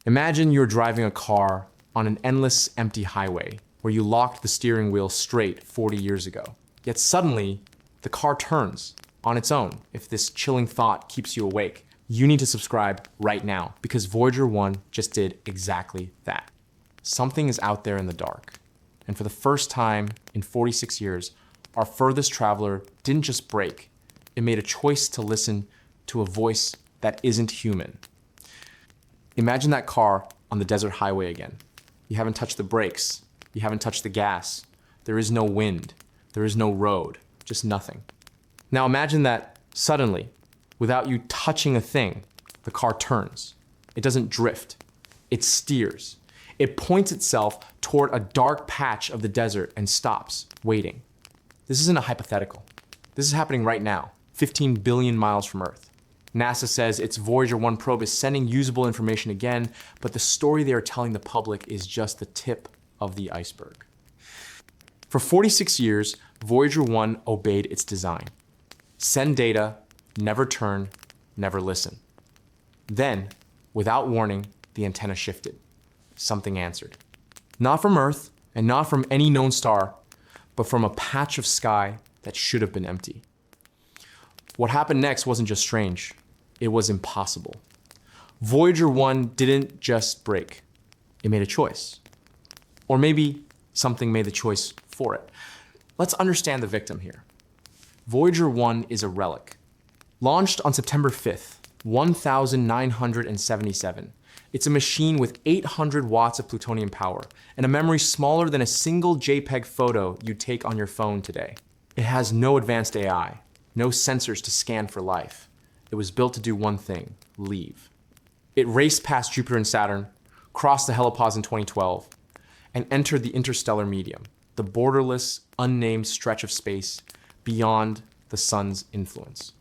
Imagine you're driving a car on an endless empty highway where you locked the steering wheel straight 40 years ago. Yet suddenly, the car turns on its own. If this chilling thought keeps you awake, you need to subscribe right now because Voyager 1 just did exactly that. Something is out there in the dark. And for the first time in 46 years, our furthest traveler didn't just break. It made a choice to listen to a voice that isn't human. Imagine that car on the desert highway again. You haven't touched the brakes. You haven't touched the gas. There is no wind. There is no road. Just nothing. Now imagine that suddenly, without you touching a thing, the car turns. It doesn't drift. It steers. It points itself toward a dark patch of the desert and stops, waiting. This isn't a hypothetical. This is happening right now, 15 billion miles from Earth. NASA says its Voyager 1 probe is sending usable information again, but the story they are telling the public is just the tip of the iceberg. For 46 years, Voyager 1 obeyed its design. Send data, never turn, never listen. Then, without warning, the antenna shifted. Something answered. Not from Earth, and not from any known star, but from a patch of sky that should have been empty. What happened next wasn't just strange, it was impossible. Voyager 1 didn't just break, it made a choice. Or maybe something made the choice for it. Let's understand the victim here. Voyager 1 is a relic. Launched on September 5th, 1977, it's a machine with 800 watts of plutonium power and a memory smaller than a single JPEG photo you'd take on your phone today. It has no advanced AI, no sensors to scan for life. It was built to do one thing, leave. It raced past Jupiter and Saturn, crossed the helipause in 2012, and entered the interstellar medium, the borderless, unnamed stretch of space beyond the sun's influence.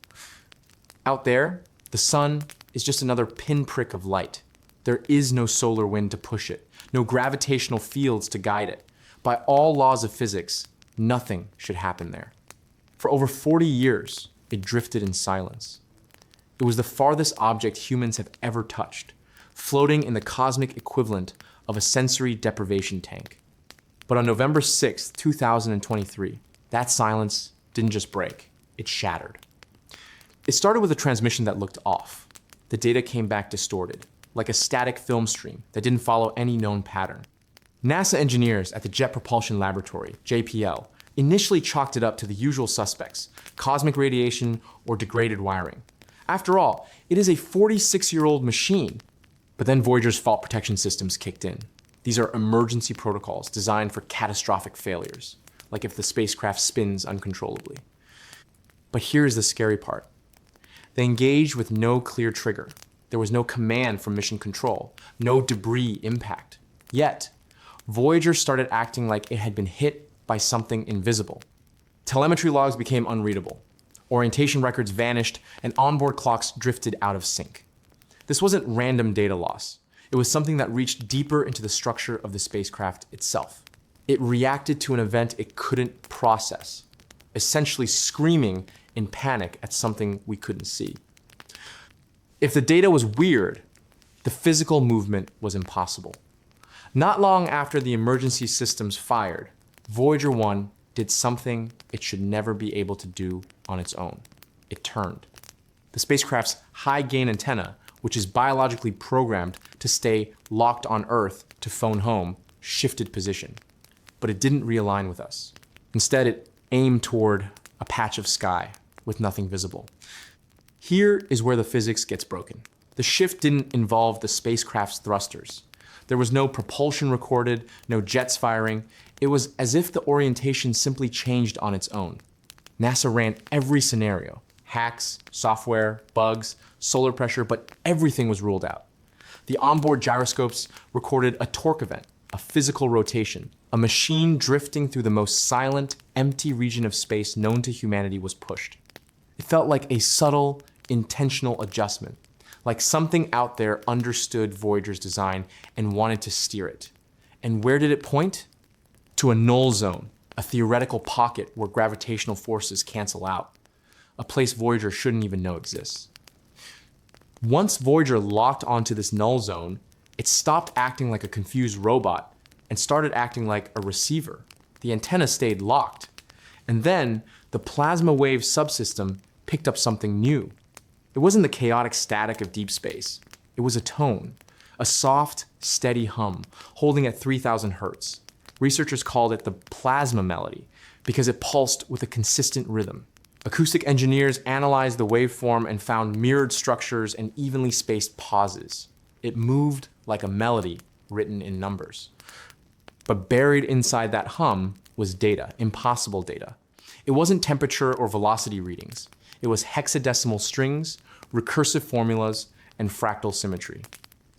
Out there, the sun is just another pinprick of light. There is no solar wind to push it, no gravitational fields to guide it. By all laws of physics, nothing should happen there. For over 40 years, it drifted in silence. It was the farthest object humans have ever touched, floating in the cosmic equivalent of a sensory deprivation tank. But on November 6, 2023, that silence didn't just break, it shattered. It started with a transmission that looked off. The data came back distorted, like a static film stream that didn't follow any known pattern. NASA engineers at the Jet Propulsion Laboratory, JPL, initially chalked it up to the usual suspects, cosmic radiation or degraded wiring. After all, it is a 46-year-old machine. But then Voyager's fault protection systems kicked in. These are emergency protocols designed for catastrophic failures, like if the spacecraft spins uncontrollably. But here's the scary part. They engaged with no clear trigger. There was no command from mission control, no debris impact. Yet, Voyager started acting like it had been hit by something invisible. Telemetry logs became unreadable. Orientation records vanished, and onboard clocks drifted out of sync. This wasn't random data loss. It was something that reached deeper into the structure of the spacecraft itself. It reacted to an event it couldn't process, essentially screaming in panic at something we couldn't see. If the data was weird, the physical movement was impossible. Not long after the emergency systems fired, Voyager 1 did something it should never be able to do on its own. It turned. The spacecraft's high-gain antenna, which is biologically programmed to stay locked on Earth to phone home, shifted position. But it didn't realign with us. Instead, it aimed toward a patch of sky with nothing visible. Here is where the physics gets broken. The shift didn't involve the spacecraft's thrusters. There was no propulsion recorded, no jets firing. It was as if the orientation simply changed on its own. NASA ran every scenario, hacks, software, bugs, solar pressure, but everything was ruled out. The onboard gyroscopes recorded a torque event, a physical rotation. A machine drifting through the most silent, empty region of space known to humanity was pushed. It felt like a subtle, intentional adjustment, like something out there understood Voyager's design and wanted to steer it. And where did it point? To a null zone, a theoretical pocket where gravitational forces cancel out, a place Voyager shouldn't even know exists. Once Voyager locked onto this null zone, It stopped acting like a confused robot and started acting like a receiver. The antenna stayed locked. And then the plasma wave subsystem picked up something new. It wasn't the chaotic static of deep space. It was a tone, a soft, steady hum, holding at 3,000 hertz. Researchers called it the plasma melody because it pulsed with a consistent rhythm. Acoustic engineers analyzed the waveform and found mirrored structures and evenly spaced pauses. It moved like a melody written in numbers. But buried inside that hum was data, impossible data. It wasn't temperature or velocity readings. It was hexadecimal strings, recursive formulas, and fractal symmetry.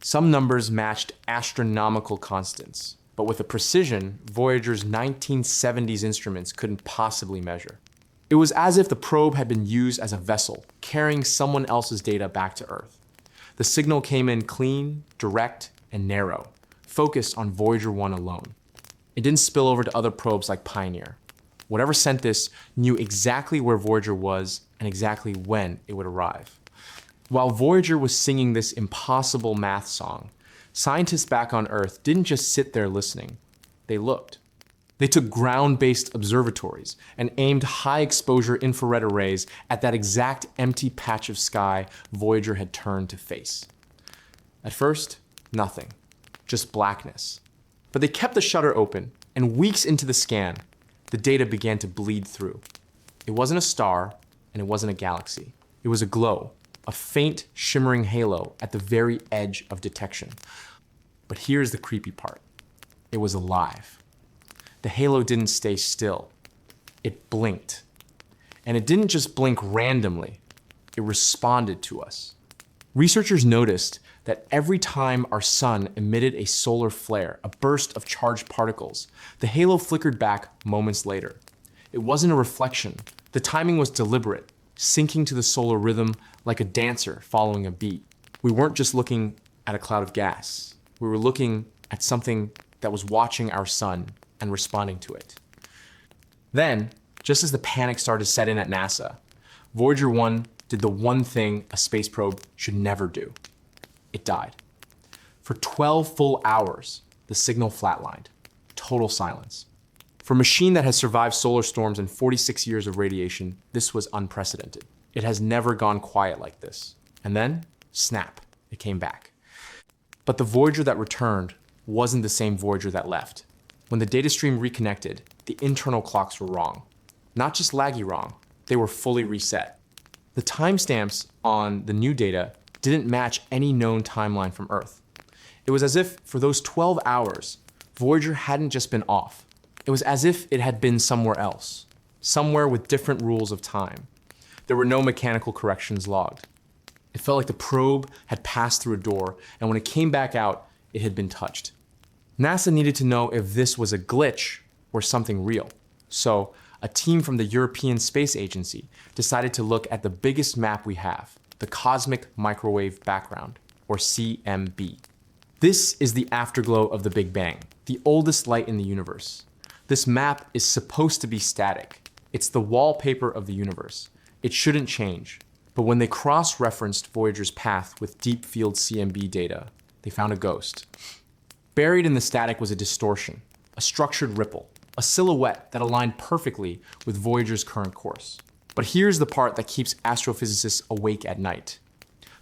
Some numbers matched astronomical constants, but with a precision Voyager's 1970s instruments couldn't possibly measure. It was as if the probe had been used as a vessel, carrying someone else's data back to Earth. The signal came in clean, direct, and narrow, focused on Voyager 1 alone. It didn't spill over to other probes like Pioneer. Whatever sent this knew exactly where Voyager was and exactly when it would arrive. While Voyager was singing this impossible math song, scientists back on Earth didn't just sit there listening. They looked. They took ground-based observatories and aimed high-exposure infrared arrays at that exact empty patch of sky Voyager had turned to face. At first, nothing, just blackness. But they kept the shutter open, and weeks into the scan, the data began to bleed through. It wasn't a star, and it wasn't a galaxy. It was a glow, a faint, shimmering halo at the very edge of detection. But here's the creepy part. It was alive. The halo didn't stay still. It blinked. And it didn't just blink randomly. It responded to us. Researchers noticed that every time our sun emitted a solar flare, a burst of charged particles, the halo flickered back moments later. It wasn't a reflection. The timing was deliberate, syncing to the solar rhythm like a dancer following a beat. We weren't just looking at a cloud of gas. We were looking at something that was watching our sun and responding to it. Then, just as the panic started to set in at NASA, Voyager 1 did the one thing a space probe should never do. It died. For 12 full hours, the signal flatlined. Total silence. For a machine that has survived solar storms and 46 years of radiation, this was unprecedented. It has never gone quiet like this. And then, snap, it came back. But the Voyager that returned wasn't the same Voyager that left. When the data stream reconnected, the internal clocks were wrong. Not just laggy wrong, they were fully reset. The timestamps on the new data didn't match any known timeline from Earth. It was as if, for those 12 hours, Voyager hadn't just been off. It was as if it had been somewhere else, somewhere with different rules of time. There were no mechanical corrections logged. It felt like the probe had passed through a door, and when it came back out, it had been touched. NASA needed to know if this was a glitch or something real. So, a team from the European Space Agency decided to look at the biggest map we have, the Cosmic Microwave Background, or CMB. This is the afterglow of the Big Bang, the oldest light in the universe. This map is supposed to be static. It's the wallpaper of the universe. It shouldn't change. But when they cross-referenced Voyager's path with deep field CMB data, they found a ghost. Buried in the static was a distortion, a structured ripple, a silhouette that aligned perfectly with Voyager's current course. But here's the part that keeps astrophysicists awake at night.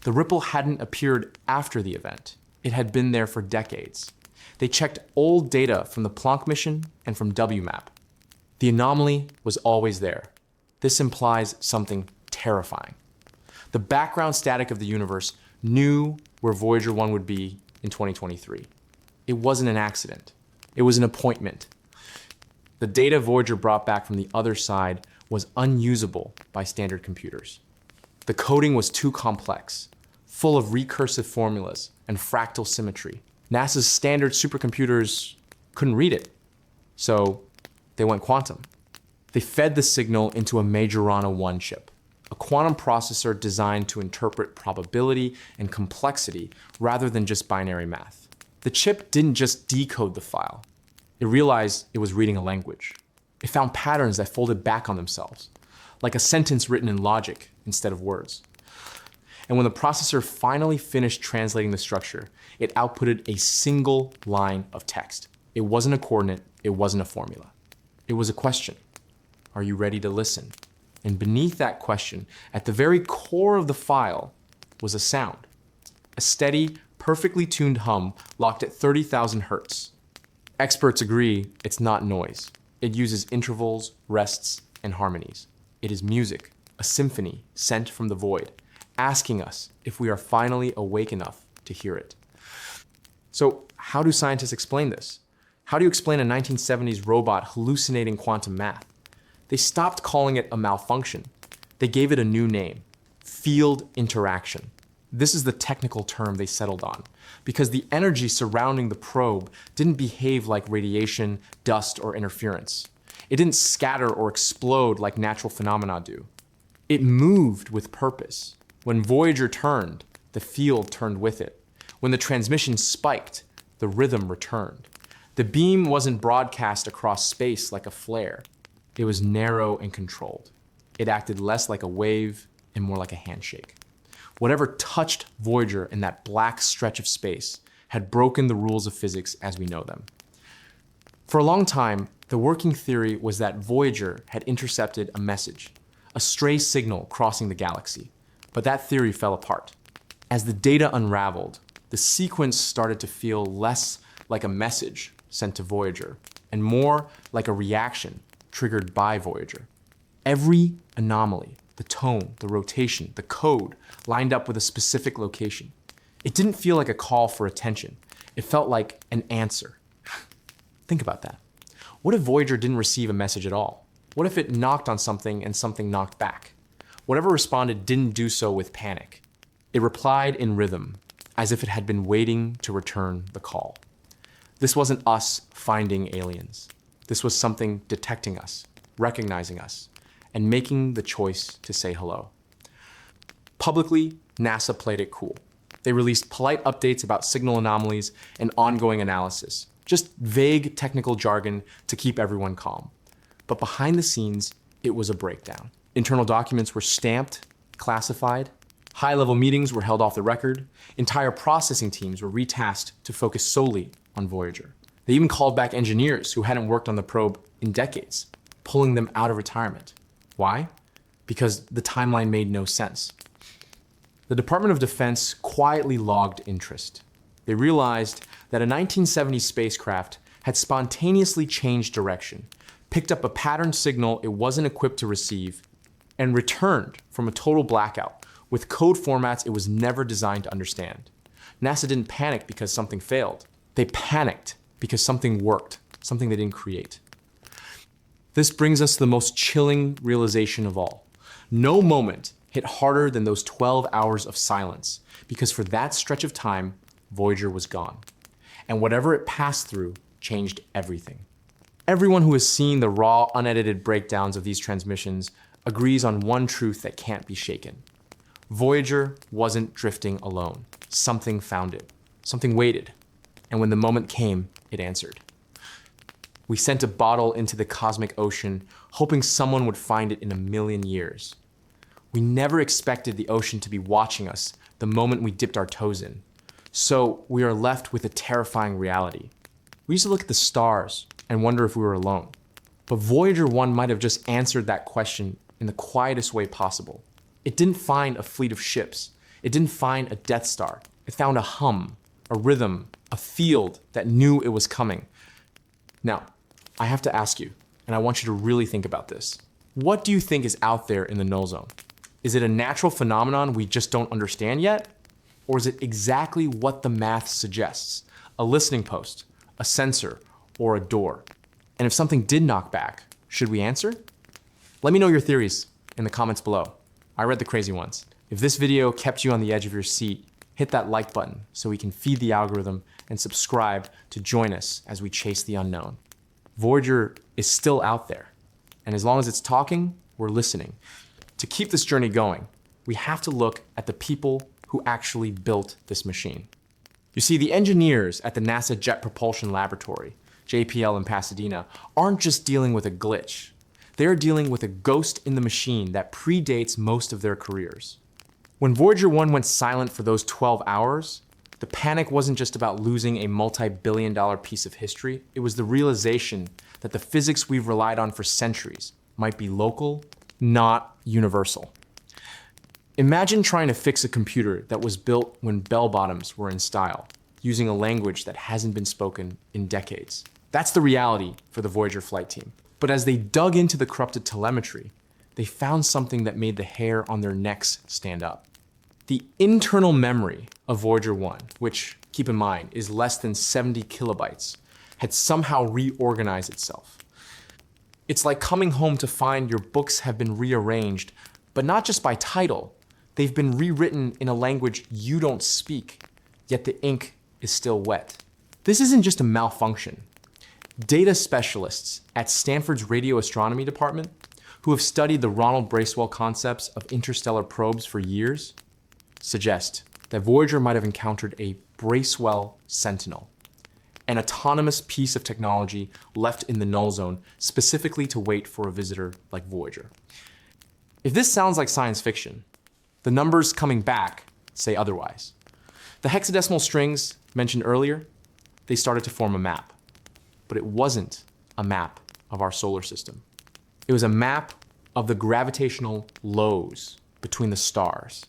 The ripple hadn't appeared after the event. It had been there for decades. They checked old data from the Planck mission and from WMAP. The anomaly was always there. This implies something terrifying. The background static of the universe knew where Voyager 1 would be in 2023. It wasn't an accident. It was an appointment. The data Voyager brought back from the other side was unusable by standard computers. The coding was too complex, full of recursive formulas and fractal symmetry. NASA's standard supercomputers couldn't read it, so they went quantum. They fed the signal into a Majorana 1 chip, a quantum processor designed to interpret probability and complexity rather than just binary math. The chip didn't just decode the file. It realized it was reading a language. It found patterns that folded back on themselves, like a sentence written in logic instead of words. And when the processor finally finished translating the structure, it outputted a single line of text. It wasn't a coordinate, it wasn't a formula. It was a question. Are you ready to listen? And beneath that question, at the very core of the file, was a sound. A steady, perfectly tuned hum locked at 30,000 hertz. Experts agree it's not noise. It uses intervals, rests, and harmonies. It is music, a symphony sent from the void, asking us if we are finally awake enough to hear it. So how do scientists explain this? How do you explain a 1970s robot hallucinating quantum math? They stopped calling it a malfunction. They gave it a new name, field interaction. This is the technical term they settled on, because the energy surrounding the probe didn't behave like radiation, dust, or interference. It didn't scatter or explode like natural phenomena do. It moved with purpose. When Voyager turned, the field turned with it. When the transmission spiked, the rhythm returned. The beam wasn't broadcast across space like a flare. It was narrow and controlled. It acted less like a wave and more like a handshake. Whatever touched Voyager in that black stretch of space had broken the rules of physics as we know them. For a long time, the working theory was that Voyager had intercepted a message, a stray signal crossing the galaxy. But that theory fell apart. As the data unraveled, the sequence started to feel less like a message sent to Voyager and more like a reaction triggered by Voyager. Every anomaly, the tone, the rotation, the code lined up with a specific location. It didn't feel like a call for attention. It felt like an answer. Think about that. What if Voyager didn't receive a message at all? What if it knocked on something and something knocked back? Whatever responded didn't do so with panic. It replied in rhythm, as if it had been waiting to return the call. This wasn't us finding aliens. This was something detecting us, recognizing us, and making the choice to say hello. Publicly, NASA played it cool. They released polite updates about signal anomalies and ongoing analysis, just vague technical jargon to keep everyone calm. But behind the scenes, it was a breakdown. Internal documents were stamped, classified. High-level meetings were held off the record. Entire processing teams were retasked to focus solely on Voyager. They even called back engineers who hadn't worked on the probe in decades, pulling them out of retirement. Why? Because the timeline made no sense. The Department of Defense quietly logged interest. They realized that a 1970 spacecraft had spontaneously changed direction, picked up a pattern signal it wasn't equipped to receive, and returned from a total blackout with code formats it was never designed to understand. NASA didn't panic because something failed. They panicked because something worked, something they didn't create. This brings us to the most chilling realization of all. No moment hit harder than those 12 hours of silence, because for that stretch of time, Voyager was gone. And whatever it passed through changed everything. Everyone who has seen the raw, unedited breakdowns of these transmissions agrees on one truth that can't be shaken. Voyager wasn't drifting alone. Something found it. Something waited. And when the moment came, it answered. We sent a bottle into the cosmic ocean, hoping someone would find it in a million years. We never expected the ocean to be watching us the moment we dipped our toes in. So we are left with a terrifying reality. We used to look at the stars and wonder if we were alone. But Voyager 1 might have just answered that question in the quietest way possible. It didn't find a fleet of ships. It didn't find a Death Star. It found a hum, a rhythm, a field that knew it was coming. Now, I have to ask you, and I want you to really think about this. What do you think is out there in the null zone? Is it a natural phenomenon we just don't understand yet? Or is it exactly what the math suggests? A listening post, a sensor, or a door? And if something did knock back, should we answer? Let me know your theories in the comments below. I read the crazy ones. If this video kept you on the edge of your seat, hit that like button so we can feed the algorithm, and subscribe to join us as we chase the unknown. Voyager is still out there, and as long as it's talking, we're listening. To keep this journey going, we have to look at the people who actually built this machine. You see, the engineers at the NASA Jet Propulsion Laboratory, JPL in Pasadena, aren't just dealing with a glitch. They're dealing with a ghost in the machine that predates most of their careers. When Voyager 1 went silent for those 12 hours, the panic wasn't just about losing a multi-billion-dollar piece of history, it was the realization that the physics we've relied on for centuries might be local, not universal. Imagine trying to fix a computer that was built when bell-bottoms were in style, using a language that hasn't been spoken in decades. That's the reality for the Voyager flight team. But as they dug into the corrupted telemetry, they found something that made the hair on their necks stand up. The internal memory of Voyager 1, which, keep in mind, is less than 70 kilobytes, had somehow reorganized itself. It's like coming home to find your books have been rearranged, but not just by title. They've been rewritten in a language you don't speak, yet the ink is still wet. This isn't just a malfunction. Data specialists at Stanford's radio astronomy department, who have studied the Ronald Bracewell concepts of interstellar probes for years, suggest that Voyager might have encountered a Bracewell Sentinel, an autonomous piece of technology left in the null zone specifically to wait for a visitor like Voyager. If this sounds like science fiction, the numbers coming back say otherwise. The hexadecimal strings mentioned earlier, they started to form a map. But it wasn't a map of our solar system. It was a map of the gravitational lows between the stars,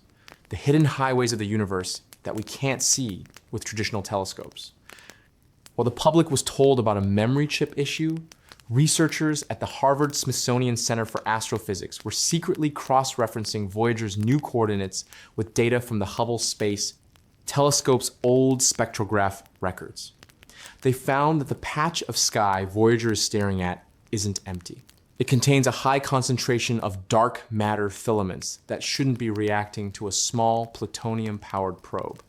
the hidden highways of the universe that we can't see with traditional telescopes. While the public was told about a memory chip issue, researchers at the Harvard-Smithsonian Center for Astrophysics were secretly cross-referencing Voyager's new coordinates with data from the Hubble Space Telescope's old spectrograph records. They found that the patch of sky Voyager is staring at isn't empty. It contains a high concentration of dark matter filaments that shouldn't be reacting to a small plutonium-powered probe.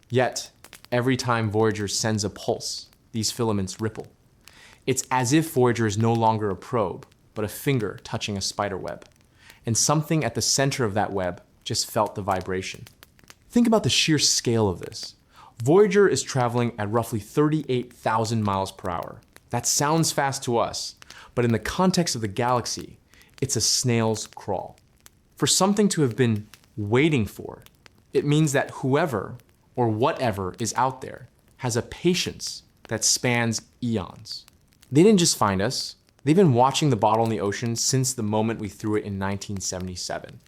Yet, every time Voyager sends a pulse, these filaments ripple. It's as if Voyager is no longer a probe, but a finger touching a spider web. And something at the center of that web just felt the vibration. Think about the sheer scale of this. Voyager is traveling at roughly 38,000 miles per hour. That sounds fast to us, but in the context of the galaxy, it's a snail's crawl. For something to have been waiting for, it means that whoever or whatever is out there has a patience that spans eons. They didn't just find us, they've been watching the bottle in the ocean since the moment we threw it in 1977.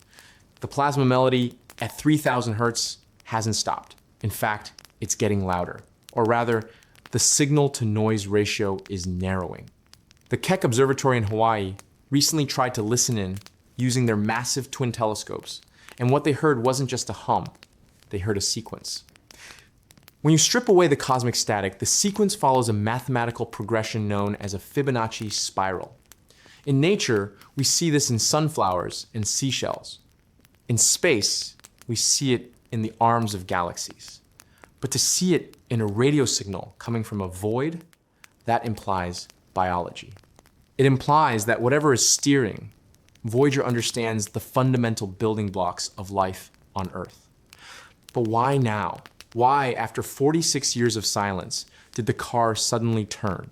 The plasma melody at 3,000 hertz hasn't stopped. In fact, it's getting louder. Or rather, the signal-to-noise ratio is narrowing. The Keck Observatory in Hawaii recently tried to listen in using their massive twin telescopes, and what they heard wasn't just a hum, they heard a sequence. When you strip away the cosmic static, the sequence follows a mathematical progression known as a Fibonacci spiral. In nature, we see this in sunflowers and seashells. In space, we see it in the arms of galaxies. But to see it in a radio signal coming from a void, that implies biology. It implies that whatever is steering, Voyager understands the fundamental building blocks of life on Earth. But why now? Why, after 46 years of silence, did the car suddenly turn?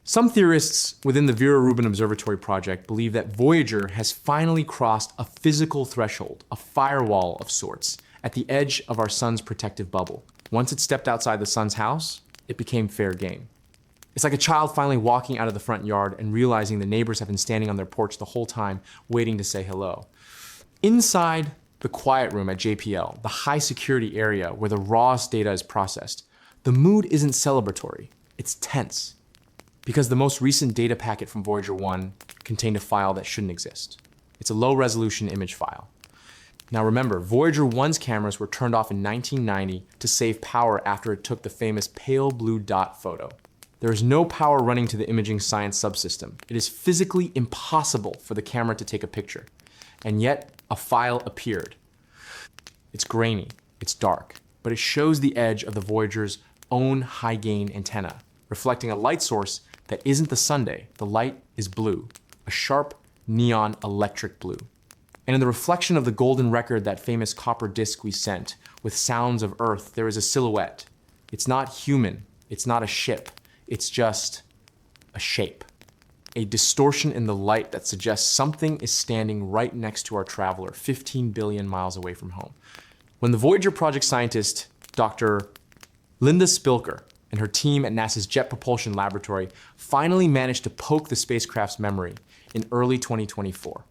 Some theorists within the Vera Rubin Observatory project believe that Voyager has finally crossed a physical threshold, a firewall of sorts, at the edge of our sun's protective bubble. Once it stepped outside the sun's house, it became fair game. It's like a child finally walking out of the front yard and realizing the neighbors have been standing on their porch the whole time, waiting to say hello. Inside the quiet room at JPL, the high security area where the rawest data is processed, the mood isn't celebratory, it's tense. Because the most recent data packet from Voyager 1 contained a file that shouldn't exist. It's a low-resolution image file. Now remember, Voyager 1's cameras were turned off in 1990 to save power after it took the famous pale blue dot photo. There is no power running to the imaging science subsystem. It is physically impossible for the camera to take a picture. And yet, a file appeared. It's grainy, it's dark, but it shows the edge of the Voyager's own high-gain antenna, reflecting a light source that isn't the Sunday. The light is blue, a sharp neon electric blue. And in the reflection of the golden record, that famous copper disc we sent, with sounds of Earth, there is a silhouette. It's not human, it's not a ship, it's just a shape. a distortion in the light that suggests something is standing right next to our traveler, 15 billion miles away from home. When the Voyager project scientist, Dr. Linda Spilker, and her team at NASA's Jet Propulsion Laboratory finally managed to poke the spacecraft's memory in early 2024.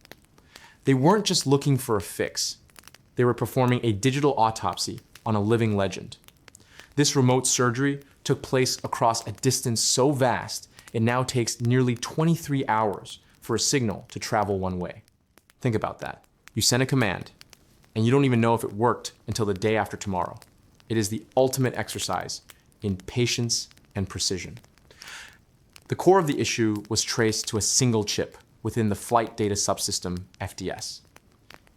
They weren't just looking for a fix. They were performing a digital autopsy on a living legend. This remote surgery took place across a distance so vast, it now takes nearly 23 hours for a signal to travel one way. Think about that. You send a command, and you don't even know if it worked until the day after tomorrow. It is the ultimate exercise in patience and precision. The core of the issue was traced to a single chip within the Flight Data Subsystem, FDS.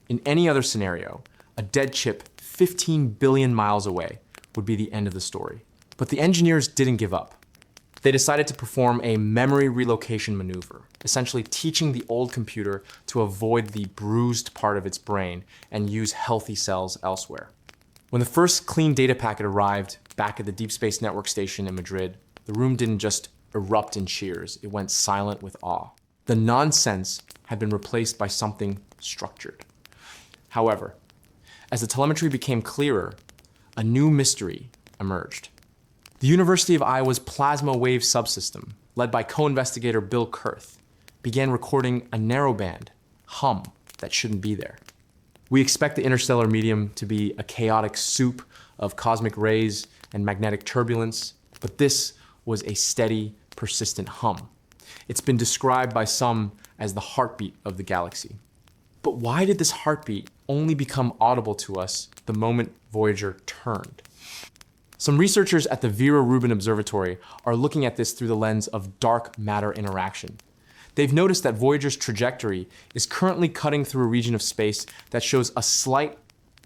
In any other scenario, a dead chip 15 billion miles away would be the end of the story. But the engineers didn't give up. They decided to perform a memory relocation maneuver, essentially teaching the old computer to avoid the bruised part of its brain and use healthy cells elsewhere. When the first clean data packet arrived back at the Deep Space Network station in Madrid, the room didn't just erupt in cheers, it went silent with awe. The nonsense had been replaced by something structured. However, as the telemetry became clearer, a new mystery emerged. The University of Iowa's plasma wave subsystem, led by co-investigator Bill Kurth, began recording a narrowband hum that shouldn't be there. We expect the interstellar medium to be a chaotic soup of cosmic rays and magnetic turbulence, but this was a steady, persistent hum. It's been described by some as the heartbeat of the galaxy. But why did this heartbeat only become audible to us the moment Voyager turned? Some researchers at the Vera Rubin Observatory are looking at this through the lens of dark matter interaction. They've noticed that Voyager's trajectory is currently cutting through a region of space that shows a slight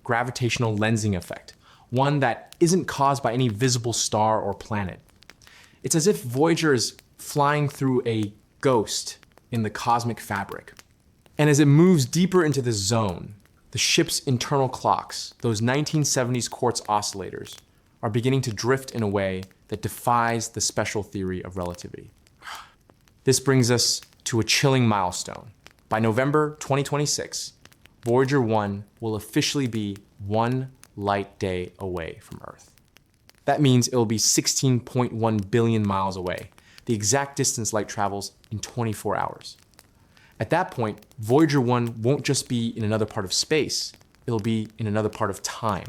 gravitational lensing effect, one that isn't caused by any visible star or planet. It's as if Voyager is flying through a ghost in the cosmic fabric. And as it moves deeper into this zone, the ship's internal clocks, those 1970s quartz oscillators, are beginning to drift in a way that defies the special theory of relativity. This brings us to a chilling milestone. By November 2026, Voyager 1 will officially be 1 light day away from Earth. That means it will be 16.1 billion miles away, the exact distance light travels in 24 hours. At that point, Voyager 1 won't just be in another part of space, it'll be in another part of time.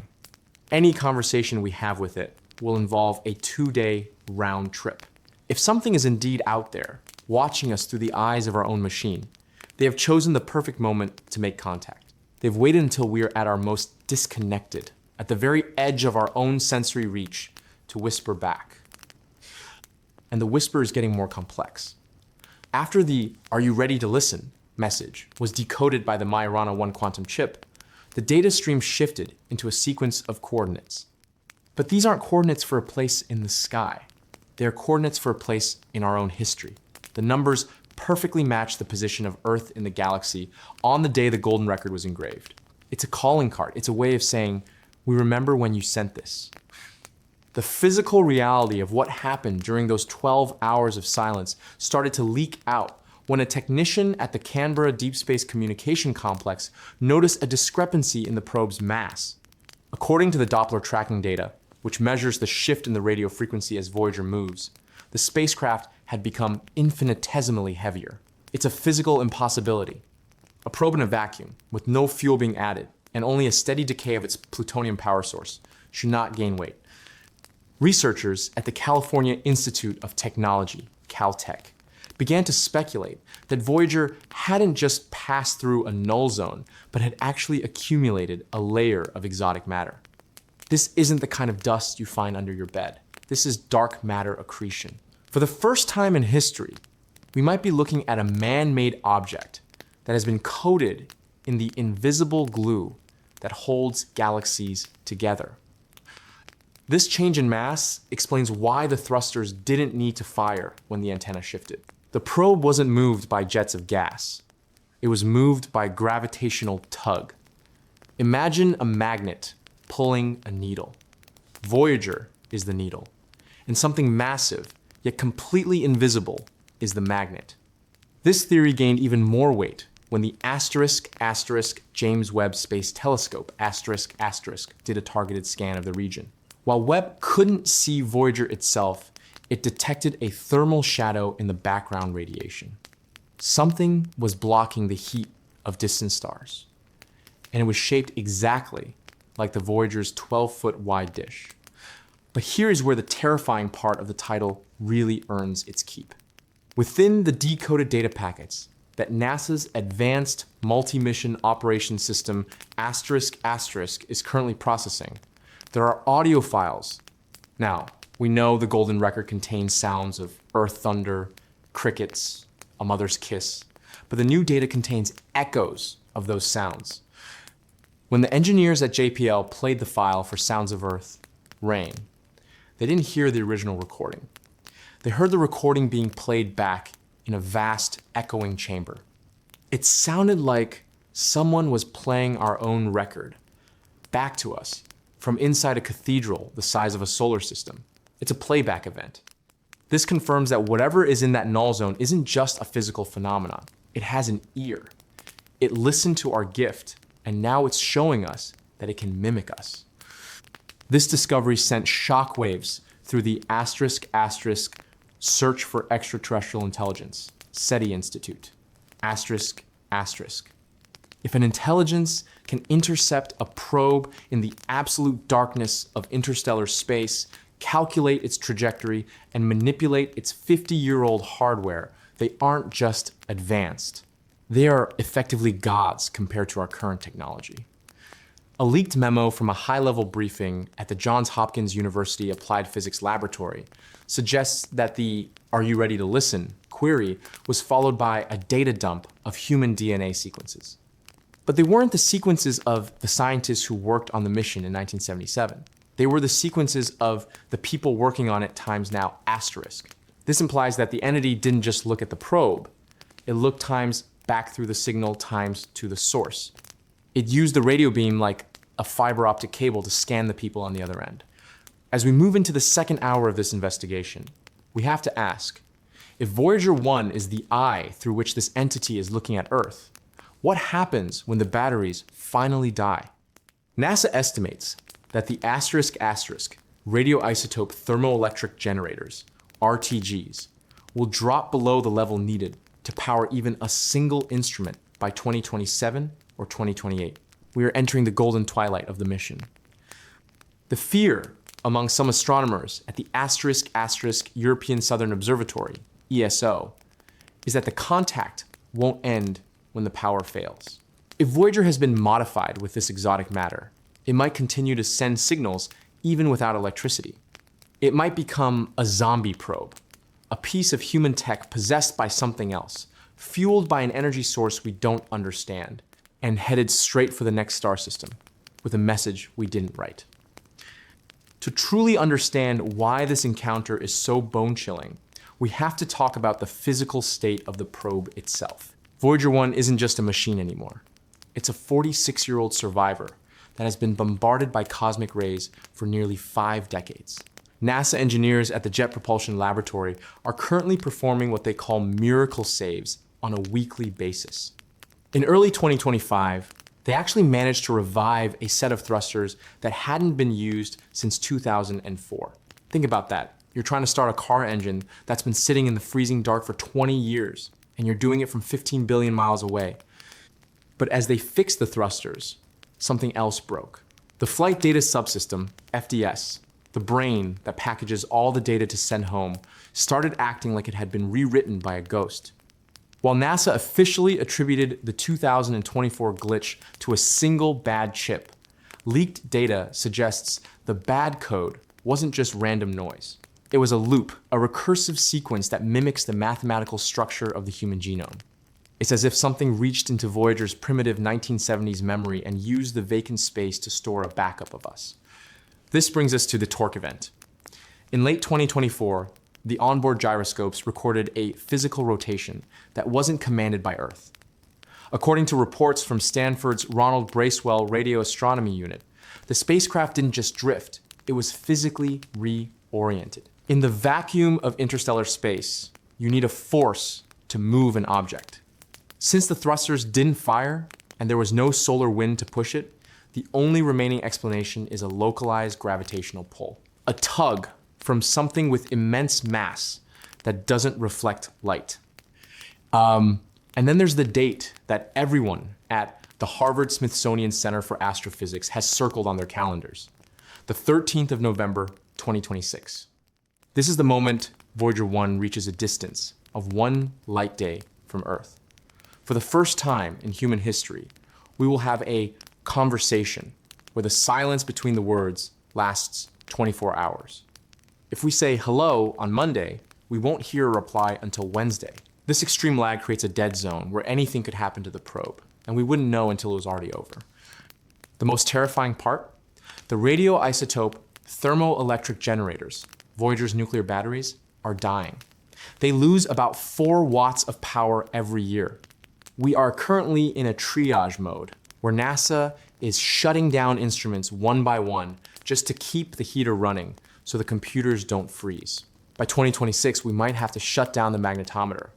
Any conversation we have with it will involve a 2-day round trip. If something is indeed out there, watching us through the eyes of our own machine, they have chosen the perfect moment to make contact. They've waited until we are at our most disconnected, at the very edge of our own sensory reach, to whisper back. And the whisper is getting more complex. After the "Are you ready to listen?" message was decoded by the Majorana 1 quantum chip, the data stream shifted into a sequence of coordinates. But these aren't coordinates for a place in the sky. They're coordinates for a place in our own history. The numbers perfectly match the position of Earth in the galaxy on the day the golden record was engraved. It's a calling card. It's a way of saying, we remember when you sent this. The physical reality of what happened during those 12 hours of silence started to leak out when a technician at the Canberra Deep Space Communication Complex noticed a discrepancy in the probe's mass. According to the Doppler tracking data, which measures the shift in the radio frequency as Voyager moves, the spacecraft had become infinitesimally heavier. It's a physical impossibility. A probe in a vacuum, with no fuel being added, and only a steady decay of its plutonium power source, should not gain weight. Researchers at the California Institute of Technology, Caltech, began to speculate that Voyager hadn't just passed through a null zone, but had actually accumulated a layer of exotic matter. This isn't the kind of dust you find under your bed. This is dark matter accretion. For the first time in history, we might be looking at a man-made object that has been coated in the invisible glue that holds galaxies together. This change in mass explains why the thrusters didn't need to fire when the antenna shifted. The probe wasn't moved by jets of gas. It was moved by gravitational tug. Imagine a magnet pulling a needle. Voyager is the needle, and something massive, yet completely invisible, is the magnet. This theory gained even more weight when the James Webb Space Telescope did a targeted scan of the region. While Webb couldn't see Voyager itself, it detected a thermal shadow in the background radiation. Something was blocking the heat of distant stars, and it was shaped exactly like the Voyager's 12-foot wide dish. But here is where the terrifying part of the title really earns its keep. Within the decoded data packets that NASA's Advanced Multi-Mission Operations System is currently processing, there are audio files. Now, we know the golden record contains sounds of earth thunder, crickets, a mother's kiss, but the new data contains echoes of those sounds. When the engineers at JPL played the file for Sounds of Earth, Rain, they didn't hear the original recording. They heard the recording being played back in a vast, echoing chamber. It sounded like someone was playing our own record back to us from inside a cathedral the size of a solar system. It's a playback event. This confirms that whatever is in that null zone isn't just a physical phenomenon. It has an ear. It listened to our gift, and now it's showing us that it can mimic us. This discovery sent shockwaves through the Search for Extraterrestrial Intelligence, SETI Institute. If an intelligence can intercept a probe in the absolute darkness of interstellar space, calculate its trajectory, and manipulate its 50-year-old hardware, they aren't just advanced. They are effectively gods compared to our current technology. A leaked memo from a high-level briefing at the Johns Hopkins University Applied Physics Laboratory suggests that the "Are you ready to listen?" query was followed by a data dump of human DNA sequences. But they weren't the sequences of the scientists who worked on the mission in 1977. They were the sequences of the people working on it times now asterisk. This implies that the entity didn't just look at the probe. It looked times back through the signal times to the source. It used the radio beam like a fiber optic cable to scan the people on the other end. As we move into the second hour of this investigation, we have to ask, if Voyager 1 is the eye through which this entity is looking at Earth, what happens when the batteries finally die? NASA estimates that the radioisotope thermoelectric generators, RTGs, will drop below the level needed to power even a single instrument by 2027 or 2028. We are entering the golden twilight of the mission. The fear among some astronomers at the European Southern Observatory, ESO, is that the contact won't end when the power fails. If Voyager has been modified with this exotic matter, it might continue to send signals even without electricity. It might become a zombie probe, a piece of human tech possessed by something else, fueled by an energy source we don't understand, and headed straight for the next star system with a message we didn't write. To truly understand why this encounter is so bone-chilling, we have to talk about the physical state of the probe itself. Voyager 1 isn't just a machine anymore. It's a 46-year-old survivor that has been bombarded by cosmic rays for nearly 5 decades. NASA engineers at the Jet Propulsion Laboratory are currently performing what they call miracle saves on a weekly basis. In early 2025, they actually managed to revive a set of thrusters that hadn't been used since 2004. Think about that. You're trying to start a car engine that's been sitting in the freezing dark for 20 years, and you're doing it from 15 billion miles away. But as they fixed the thrusters, something else broke. The Flight Data Subsystem, FDS, the brain that packages all the data to send home, started acting like it had been rewritten by a ghost. While NASA officially attributed the 2024 glitch to a single bad chip, leaked data suggests the bad code wasn't just random noise. It was a loop, a recursive sequence that mimics the mathematical structure of the human genome. It's as if something reached into Voyager's primitive 1970s memory and used the vacant space to store a backup of us. This brings us to the torque event. In late 2024, the onboard gyroscopes recorded a physical rotation that wasn't commanded by Earth. According to reports from Stanford's Ronald Bracewell Radio Astronomy Unit, the spacecraft didn't just drift, it was physically reoriented. In the vacuum of interstellar space, you need a force to move an object. Since the thrusters didn't fire and there was no solar wind to push it, the only remaining explanation is a localized gravitational pull, a tug from something with immense mass that doesn't reflect light. And then there's the date that everyone at the Harvard-Smithsonian Center for Astrophysics has circled on their calendars, the 13th of November, 2026. This is the moment Voyager 1 reaches a distance of 1 light day from Earth. For the first time in human history, we will have a conversation where the silence between the words lasts 24 hours. If we say hello on Monday, we won't hear a reply until Wednesday. This extreme lag creates a dead zone where anything could happen to the probe, and we wouldn't know until it was already over. The most terrifying part? The radioisotope thermoelectric generators, Voyager's nuclear batteries, are dying. They lose about 4 watts of power every year. We are currently in a triage mode, where NASA is shutting down instruments one by one just to keep the heater running so the computers don't freeze. By 2026, we might have to shut down the magnetometer,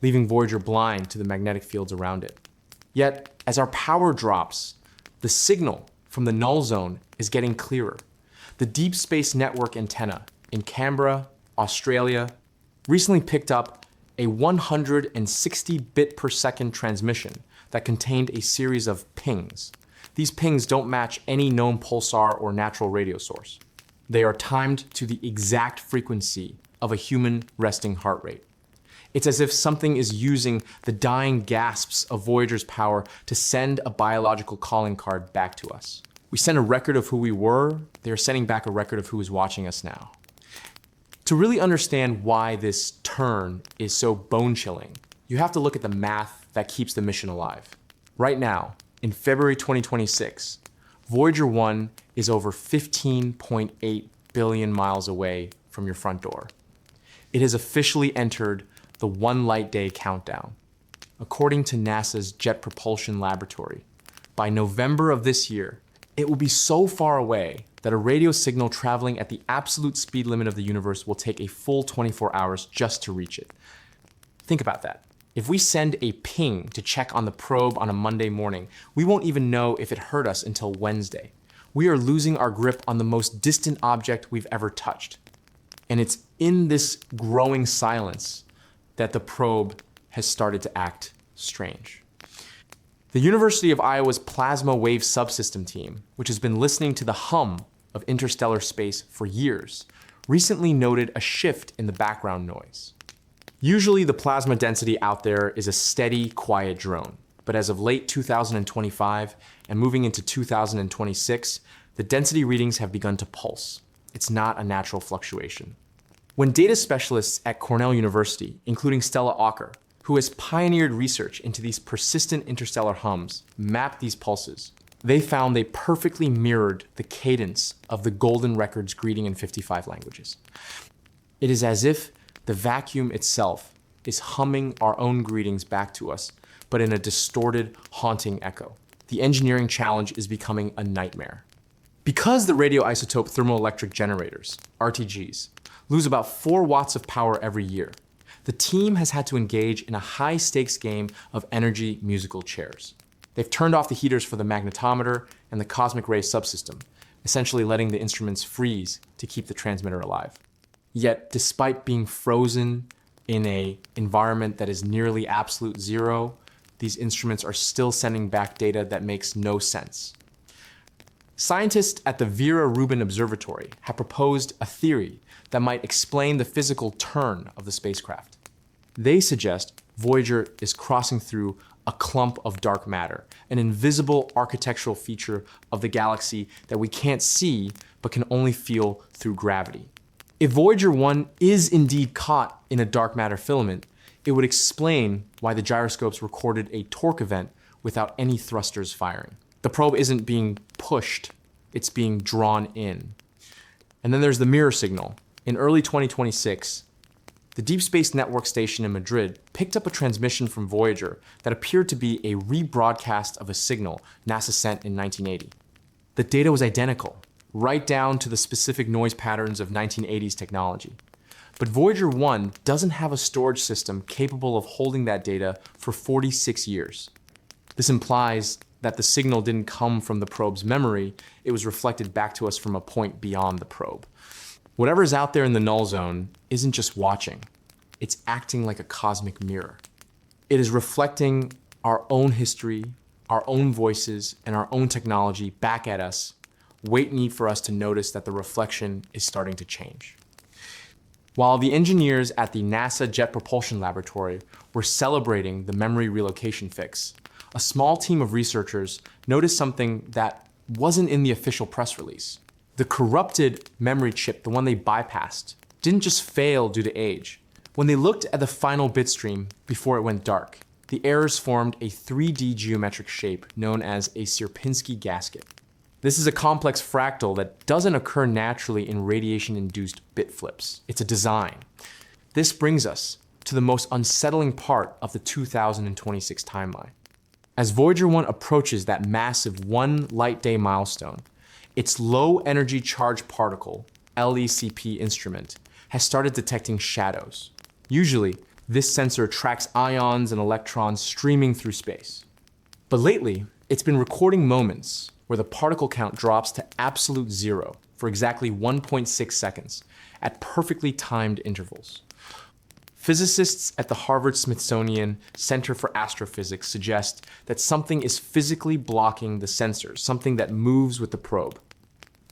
leaving Voyager blind to the magnetic fields around it. Yet, as our power drops, the signal from the null zone is getting clearer. The Deep Space Network antenna in Canberra, Australia, recently picked up a 160 bit per second transmission that contained a series of pings. These pings don't match any known pulsar or natural radio source. They are timed to the exact frequency of a human resting heart rate. It's as if something is using the dying gasps of Voyager's power to send a biological calling card back to us. We sent a record of who we were, they are sending back a record of who is watching us now. To really understand why this turn is so bone-chilling, you have to look at the math that keeps the mission alive. Right now, in February 2026, Voyager 1 is over 15.8 billion miles away from your front door. It has officially entered the 1 light day countdown. According to NASA's Jet Propulsion Laboratory, by November of this year, it will be so far away that a radio signal traveling at the absolute speed limit of the universe will take a full 24 hours just to reach it. Think about that. If we send a ping to check on the probe on a Monday morning, we won't even know if it heard us until Wednesday. We are losing our grip on the most distant object we've ever touched. And it's in this growing silence that the probe has started to act strange. The University of Iowa's Plasma Wave Subsystem team, which has been listening to the hum of interstellar space for years, recently noted a shift in the background noise. Usually the plasma density out there is a steady, quiet drone, but as of late 2025 and moving into 2026, the density readings have begun to pulse. It's not a natural fluctuation. When data specialists at Cornell University, including Stella Ocker, who has pioneered research into these persistent interstellar hums, mapped these pulses, they found they perfectly mirrored the cadence of the Golden Record's greeting in 55 languages. It is as if the vacuum itself is humming our own greetings back to us, but in a distorted, haunting echo. The engineering challenge is becoming a nightmare. Because the radioisotope thermoelectric generators, RTGs, lose about 4 watts of power every year, the team has had to engage in a high-stakes game of energy musical chairs. They've turned off the heaters for the magnetometer and the cosmic ray subsystem, essentially letting the instruments freeze to keep the transmitter alive. Yet, despite being frozen in an environment that is nearly absolute zero, these instruments are still sending back data that makes no sense. Scientists at the Vera Rubin Observatory have proposed a theory that might explain the physical turn of the spacecraft. They suggest Voyager is crossing through a clump of dark matter, an invisible architectural feature of the galaxy that we can't see but can only feel through gravity. If Voyager 1 is indeed caught in a dark matter filament, it would explain why the gyroscopes recorded a torque event without any thrusters firing. The probe isn't being pushed, it's being drawn in. And then there's the mirror signal. In early 2026, the Deep Space Network station in Madrid picked up a transmission from Voyager that appeared to be a rebroadcast of a signal NASA sent in 1980. The data was identical, right down to the specific noise patterns of 1980s technology. But Voyager 1 doesn't have a storage system capable of holding that data for 46 years. This implies that the signal didn't come from the probe's memory, it was reflected back to us from a point beyond the probe. Whatever's out there in the null zone isn't just watching, it's acting like a cosmic mirror. It is reflecting our own history, our own voices, and our own technology back at us, waiting for us to notice that the reflection is starting to change. While the engineers at the NASA Jet Propulsion Laboratory were celebrating the memory relocation fix, a small team of researchers noticed something that wasn't in the official press release. The corrupted memory chip, the one they bypassed, didn't just fail due to age. When they looked at the final bit stream before it went dark, the errors formed a 3D geometric shape known as a Sierpinski gasket. This is a complex fractal that doesn't occur naturally in radiation-induced bit flips. It's a design. This brings us to the most unsettling part of the 2026 timeline. As Voyager 1 approaches that massive 1 light day milestone, its low energy charged particle, LECP instrument, has started detecting shadows. Usually, this sensor tracks ions and electrons streaming through space. But lately, it's been recording moments where the particle count drops to absolute zero for exactly 1.6 seconds at perfectly timed intervals. Physicists at the Harvard-Smithsonian Center for Astrophysics suggest that something is physically blocking the sensors, something that moves with the probe.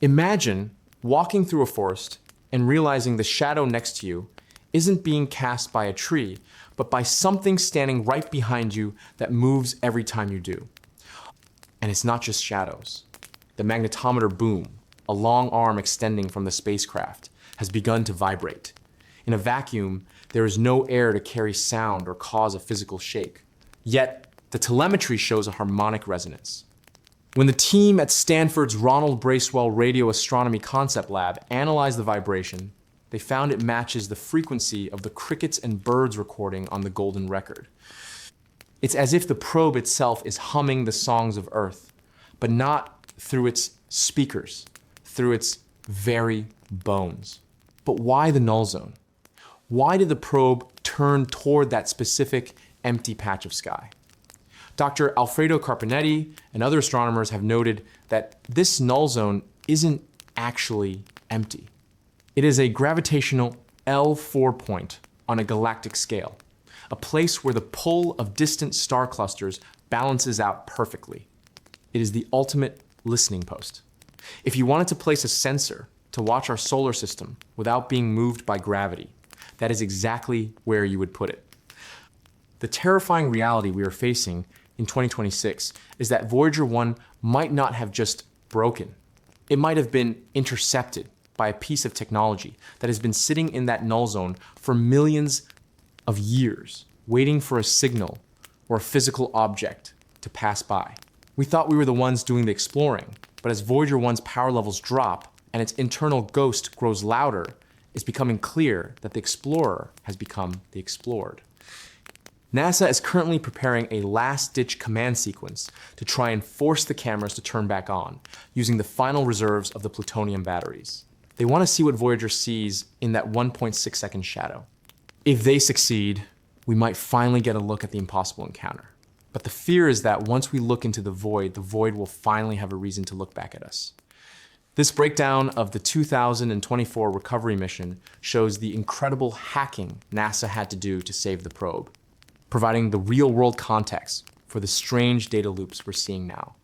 Imagine walking through a forest and realizing the shadow next to you isn't being cast by a tree, but by something standing right behind you that moves every time you do. And it's not just shadows. The magnetometer boom, a long arm extending from the spacecraft, has begun to vibrate. In a vacuum, there is no air to carry sound or cause a physical shake. Yet, the telemetry shows a harmonic resonance. When the team at Stanford's Ronald Bracewell Radio Astronomy Concept Lab analyzed the vibration, they found it matches the frequency of the crickets and birds recording on the golden record. It's as if the probe itself is humming the songs of Earth, but not through its speakers, through its very bones. But why the null zone? Why did the probe turn toward that specific empty patch of sky? Dr. Alfredo Carpenetti and other astronomers have noted that this null zone isn't actually empty. It is a gravitational L4 point on a galactic scale, a place where the pull of distant star clusters balances out perfectly. It is the ultimate listening post. If you wanted to place a sensor to watch our solar system without being moved by gravity, that is exactly where you would put it. The terrifying reality we are facing in 2026 is that Voyager 1 might not have just broken. It might have been intercepted by a piece of technology that has been sitting in that null zone for millions of years, waiting for a signal or a physical object to pass by. We thought we were the ones doing the exploring, but as Voyager 1's power levels drop and its internal ghost grows louder, it's becoming clear that the explorer has become the explored. NASA is currently preparing a last-ditch command sequence to try and force the cameras to turn back on, using the final reserves of the plutonium batteries. They want to see what Voyager sees in that 1.6 second shadow. If they succeed, we might finally get a look at the impossible encounter. But the fear is that once we look into the void will finally have a reason to look back at us. This breakdown of the 2024 recovery mission shows the incredible hacking NASA had to do to save the probe, providing the real-world context for the strange data loops we're seeing now.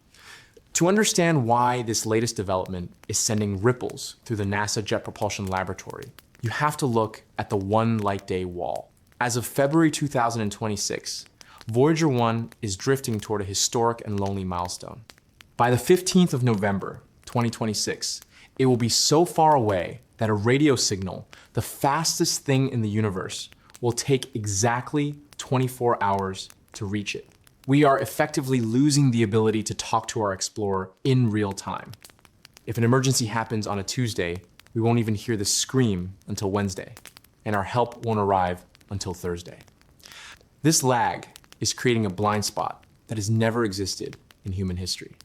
To understand why this latest development is sending ripples through the NASA Jet Propulsion Laboratory, you have to look at the 1 light day wall. As of February 2026, Voyager 1 is drifting toward a historic and lonely milestone. By the 15th of November, 2026, it will be so far away that a radio signal, the fastest thing in the universe, will take exactly 24 hours to reach it. We are effectively losing the ability to talk to our explorer in real time. If an emergency happens on a Tuesday, we won't even hear the scream until Wednesday, and our help won't arrive until Thursday. This lag is creating a blind spot that has never existed in human history.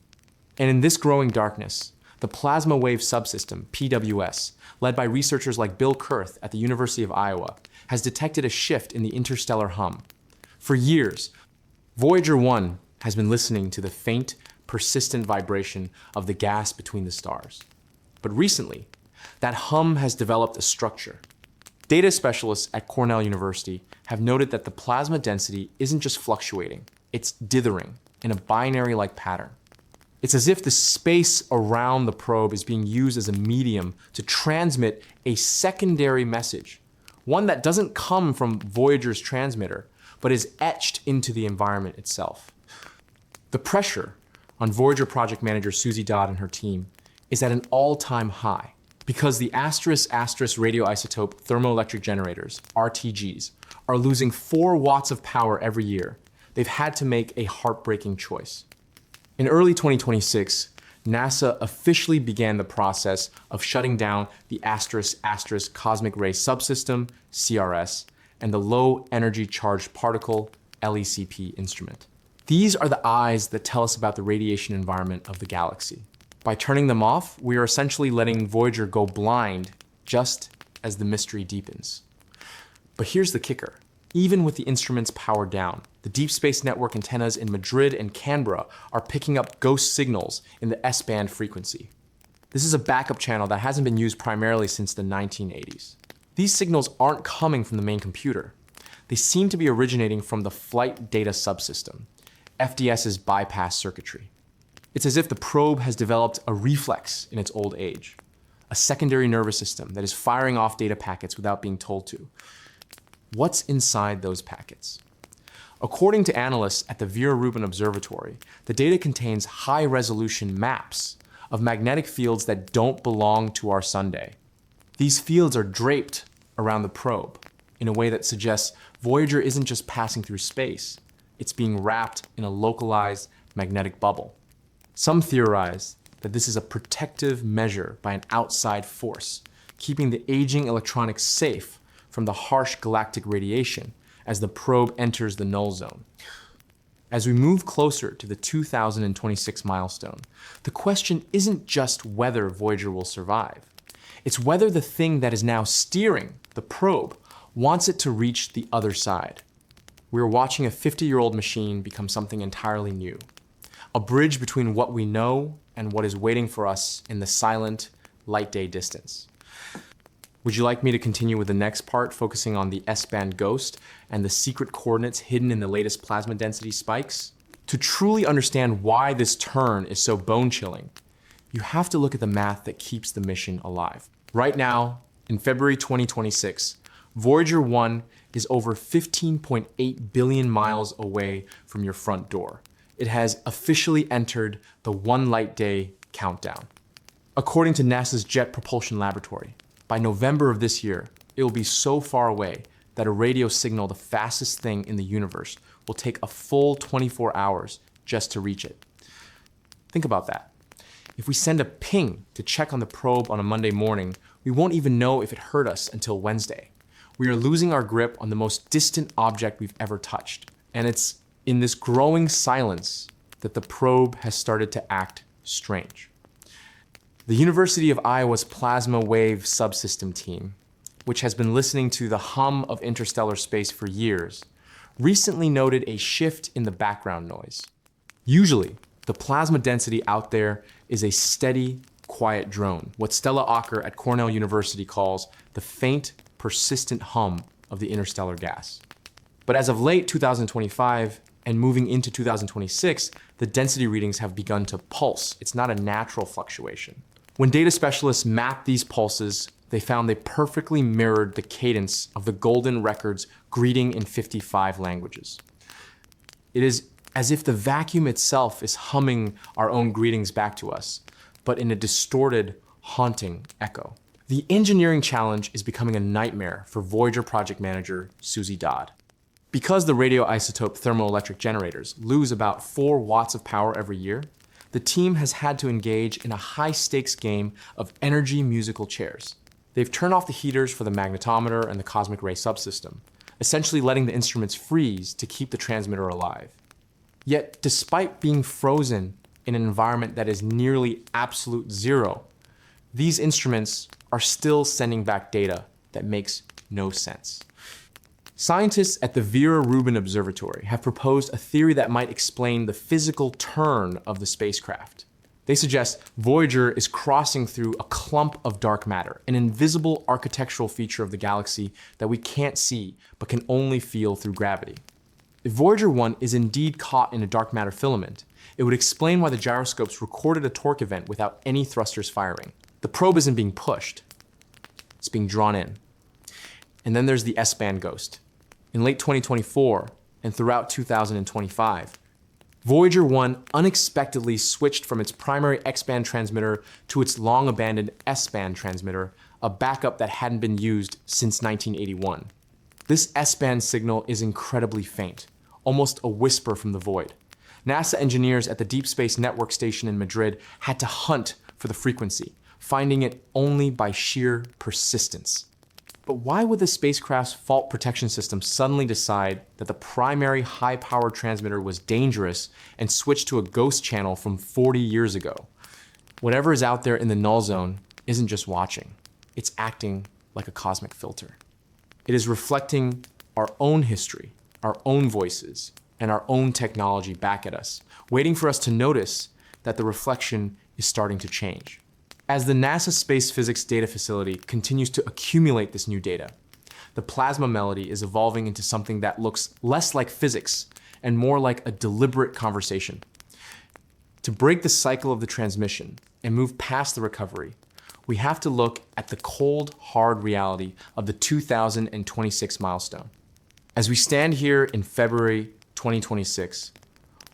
And in this growing darkness, The Plasma Wave Subsystem, PWS, led by researchers like Bill Kurth at the University of Iowa, has detected a shift in the interstellar hum. For years, Voyager 1 has been listening to the faint, persistent vibration of the gas between the stars. But recently, that hum has developed a structure. Data specialists at Cornell University have noted that the plasma density isn't just fluctuating, it's dithering in a binary-like pattern. It's as if the space around the probe is being used as a medium to transmit a secondary message, one that doesn't come from Voyager's transmitter, but is etched into the environment itself. The pressure on Voyager project manager Susie Dodd and her team is at an all-time high because the asterisk radioisotope thermoelectric generators, RTGs, are losing 4 watts of power every year. They've had to make a heartbreaking choice. In early 2026, NASA officially began the process of shutting down the asterisk cosmic ray subsystem, CRS, and the low energy charged particle, LECP instrument. These are the eyes that tell us about the radiation environment of the galaxy. By turning them off, we are essentially letting Voyager go blind just as the mystery deepens. But here's the kicker. Even with the instruments powered down, the Deep Space Network antennas in Madrid and Canberra are picking up ghost signals in the S-band frequency. This is a backup channel that hasn't been used primarily since the 1980s. These signals aren't coming from the main computer. They seem to be originating from the Flight Data Subsystem, FDS's bypass circuitry. It's as if the probe has developed a reflex in its old age, a secondary nervous system that is firing off data packets without being told to. What's inside those packets? According to analysts at the Vera Rubin Observatory, the data contains high-resolution maps of magnetic fields that don't belong to our Sunday. These fields are draped around the probe in a way that suggests Voyager isn't just passing through space, it's being wrapped in a localized magnetic bubble. Some theorize that this is a protective measure by an outside force, keeping the aging electronics safe from the harsh galactic radiation as the probe enters the null zone. As we move closer to the 2026 milestone, the question isn't just whether Voyager will survive. It's whether the thing that is now steering the probe wants it to reach the other side. We're watching a 50-year-old machine become something entirely new, a bridge between what we know and what is waiting for us in the silent, light day distance. Would you like me to continue with the next part, focusing on the S-band ghost and the secret coordinates hidden in the latest plasma density spikes? To truly understand why this turn is so bone-chilling, you have to look at the math that keeps the mission alive. Right now, in February 2026, Voyager 1 is over 15.8 billion miles away from your front door. It has officially entered the one light day countdown. According to NASA's Jet Propulsion Laboratory, by November of this year, it will be so far away that a radio signal, the fastest thing in the universe, will take a full 24 hours just to reach it. Think about that. If we send a ping to check on the probe on a Monday morning, we won't even know if it heard us until Wednesday. We are losing our grip on the most distant object we've ever touched. And it's in this growing silence that the probe has started to act strange. The University of Iowa's Plasma Wave Subsystem team, which has been listening to the hum of interstellar space for years, recently noted a shift in the background noise. Usually, the plasma density out there is a steady, quiet drone, what Stella Ocker at Cornell University calls the faint, persistent hum of the interstellar gas. But as of late 2025 and moving into 2026, the density readings have begun to pulse. It's not a natural fluctuation. When data specialists mapped these pulses, they found they perfectly mirrored the cadence of the Golden Record's greeting in 55 languages. It is as if the vacuum itself is humming our own greetings back to us, but in a distorted, haunting echo. The engineering challenge is becoming a nightmare for Voyager project manager Susie Dodd. Because the radioisotope thermoelectric generators lose about 4 watts of power every year, the team has had to engage in a high-stakes game of energy musical chairs. They've turned off the heaters for the magnetometer and the cosmic ray subsystem, essentially letting the instruments freeze to keep the transmitter alive. Yet, despite being frozen in an environment that is nearly absolute zero, these instruments are still sending back data that makes no sense. Scientists at the Vera Rubin Observatory have proposed a theory that might explain the physical turn of the spacecraft. They suggest Voyager is crossing through a clump of dark matter, an invisible architectural feature of the galaxy that we can't see but can only feel through gravity. If Voyager 1 is indeed caught in a dark matter filament, it would explain why the gyroscopes recorded a torque event without any thrusters firing. The probe isn't being pushed, it's being drawn in. And then there's the S-band ghost. In late 2024 and throughout 2025, Voyager 1 unexpectedly switched from its primary X-band transmitter to its long-abandoned S-band transmitter, a backup that hadn't been used since 1981. This S-band signal is incredibly faint, almost a whisper from the void. NASA engineers at the Deep Space Network Station in Madrid had to hunt for the frequency, finding it only by sheer persistence. But why would the spacecraft's fault protection system suddenly decide that the primary high-powered transmitter was dangerous and switch to a ghost channel from 40 years ago? Whatever is out there in the null zone isn't just watching, it's acting like a cosmic filter. It is reflecting our own history, our own voices, and our own technology back at us, waiting for us to notice that the reflection is starting to change. As the NASA Space Physics Data Facility continues to accumulate this new data, the plasma melody is evolving into something that looks less like physics and more like a deliberate conversation. To break the cycle of the transmission and move past the recovery, we have to look at the cold, hard reality of the 2026 milestone. As we stand here in February 2026,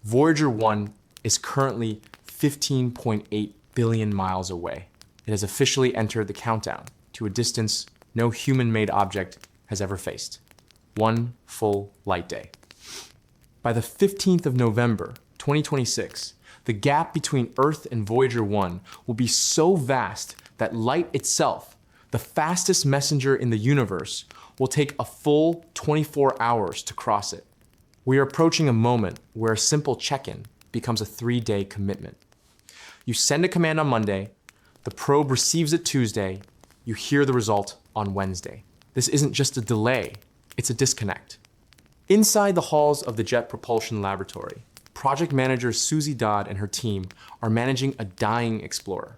Voyager 1 is currently 15.8 billion miles away. It has officially entered the countdown to a distance no human-made object has ever faced. One full light day. By the 15th of November, 2026, the gap between Earth and Voyager 1 will be so vast that light itself, the fastest messenger in the universe, will take a full 24 hours to cross it. We are approaching a moment where a simple check-in becomes a 3-day commitment. You send a command on Monday, the probe receives it Tuesday, you hear the result on Wednesday. This isn't just a delay, it's a disconnect. Inside the halls of the Jet Propulsion Laboratory, project manager Susie Dodd and her team are managing a dying Explorer.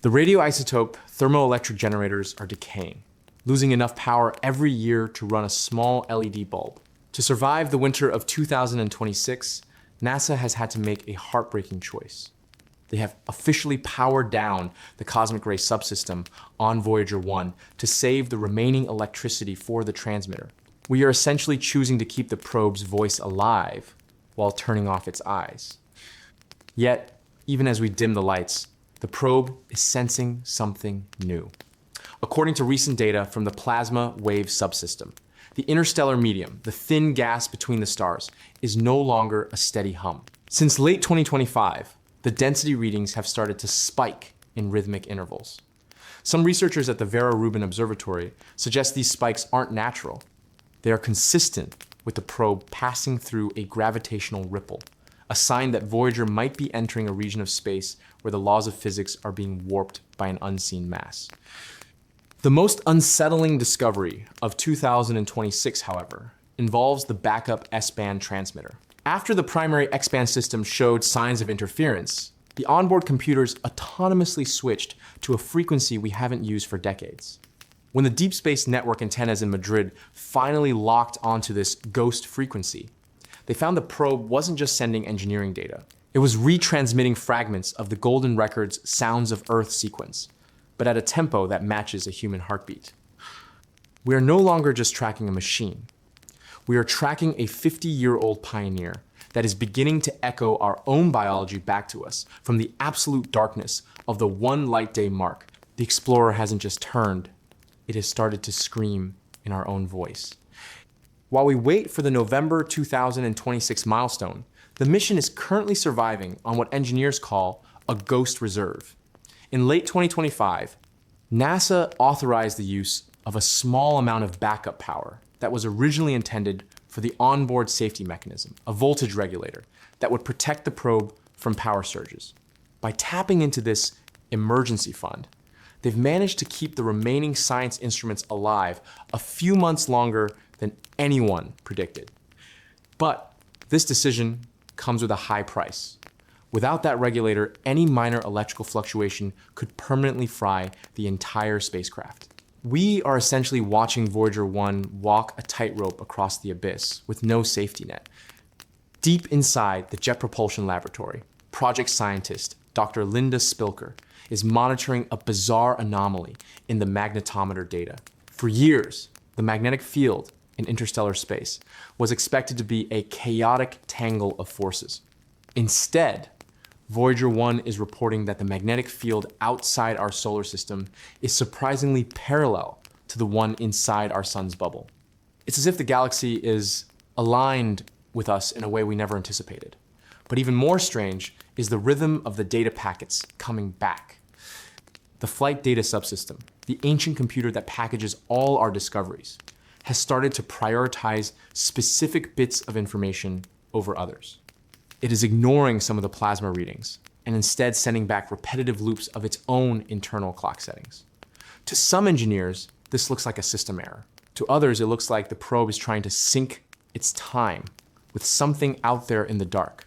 The radioisotope thermoelectric generators are decaying, losing enough power every year to run a small LED bulb. To survive the winter of 2026, NASA has had to make a heartbreaking choice. They have officially powered down the cosmic ray subsystem on Voyager 1 to save the remaining electricity for the transmitter. We are essentially choosing to keep the probe's voice alive while turning off its eyes. Yet, even as we dim the lights, the probe is sensing something new. According to recent data from the plasma wave subsystem, the interstellar medium, the thin gas between the stars, is no longer a steady hum. Since late 2025, the density readings have started to spike in rhythmic intervals. Some researchers at the Vera Rubin Observatory suggest these spikes aren't natural. They are consistent with the probe passing through a gravitational ripple, a sign that Voyager might be entering a region of space where the laws of physics are being warped by an unseen mass. The most unsettling discovery of 2026, however, involves the backup S-band transmitter. After the primary X-band system showed signs of interference, the onboard computers autonomously switched to a frequency we haven't used for decades. When the Deep Space Network antennas in Madrid finally locked onto this ghost frequency, they found the probe wasn't just sending engineering data. It was retransmitting fragments of the Golden Record's Sounds of Earth sequence, but at a tempo that matches a human heartbeat. We are no longer just tracking a machine. We are tracking a 50-year-old pioneer that is beginning to echo our own biology back to us from the absolute darkness of the one light day mark. The Explorer hasn't just turned, it has started to scream in our own voice. While we wait for the November 2026 milestone, the mission is currently surviving on what engineers call a ghost reserve. In late 2025, NASA authorized the use of a small amount of backup power that was originally intended for the onboard safety mechanism, a voltage regulator that would protect the probe from power surges. By tapping into this emergency fund, they've managed to keep the remaining science instruments alive a few months longer than anyone predicted. But this decision comes with a high price. Without that regulator, any minor electrical fluctuation could permanently fry the entire spacecraft. We are essentially watching Voyager 1 walk a tightrope across the abyss with no safety net. Deep inside the Jet Propulsion Laboratory, project scientist Dr. Linda Spilker is monitoring a bizarre anomaly in the magnetometer data. For years, the magnetic field in interstellar space was expected to be a chaotic tangle of forces. Instead, Voyager 1 is reporting that the magnetic field outside our solar system is surprisingly parallel to the one inside our sun's bubble. It's as if the galaxy is aligned with us in a way we never anticipated. But even more strange is the rhythm of the data packets coming back. The flight data subsystem, the ancient computer that packages all our discoveries, has started to prioritize specific bits of information over others. It is ignoring some of the plasma readings and instead sending back repetitive loops of its own internal clock settings. To some engineers, this looks like a system error. To others, it looks like the probe is trying to sync its time with something out there in the dark.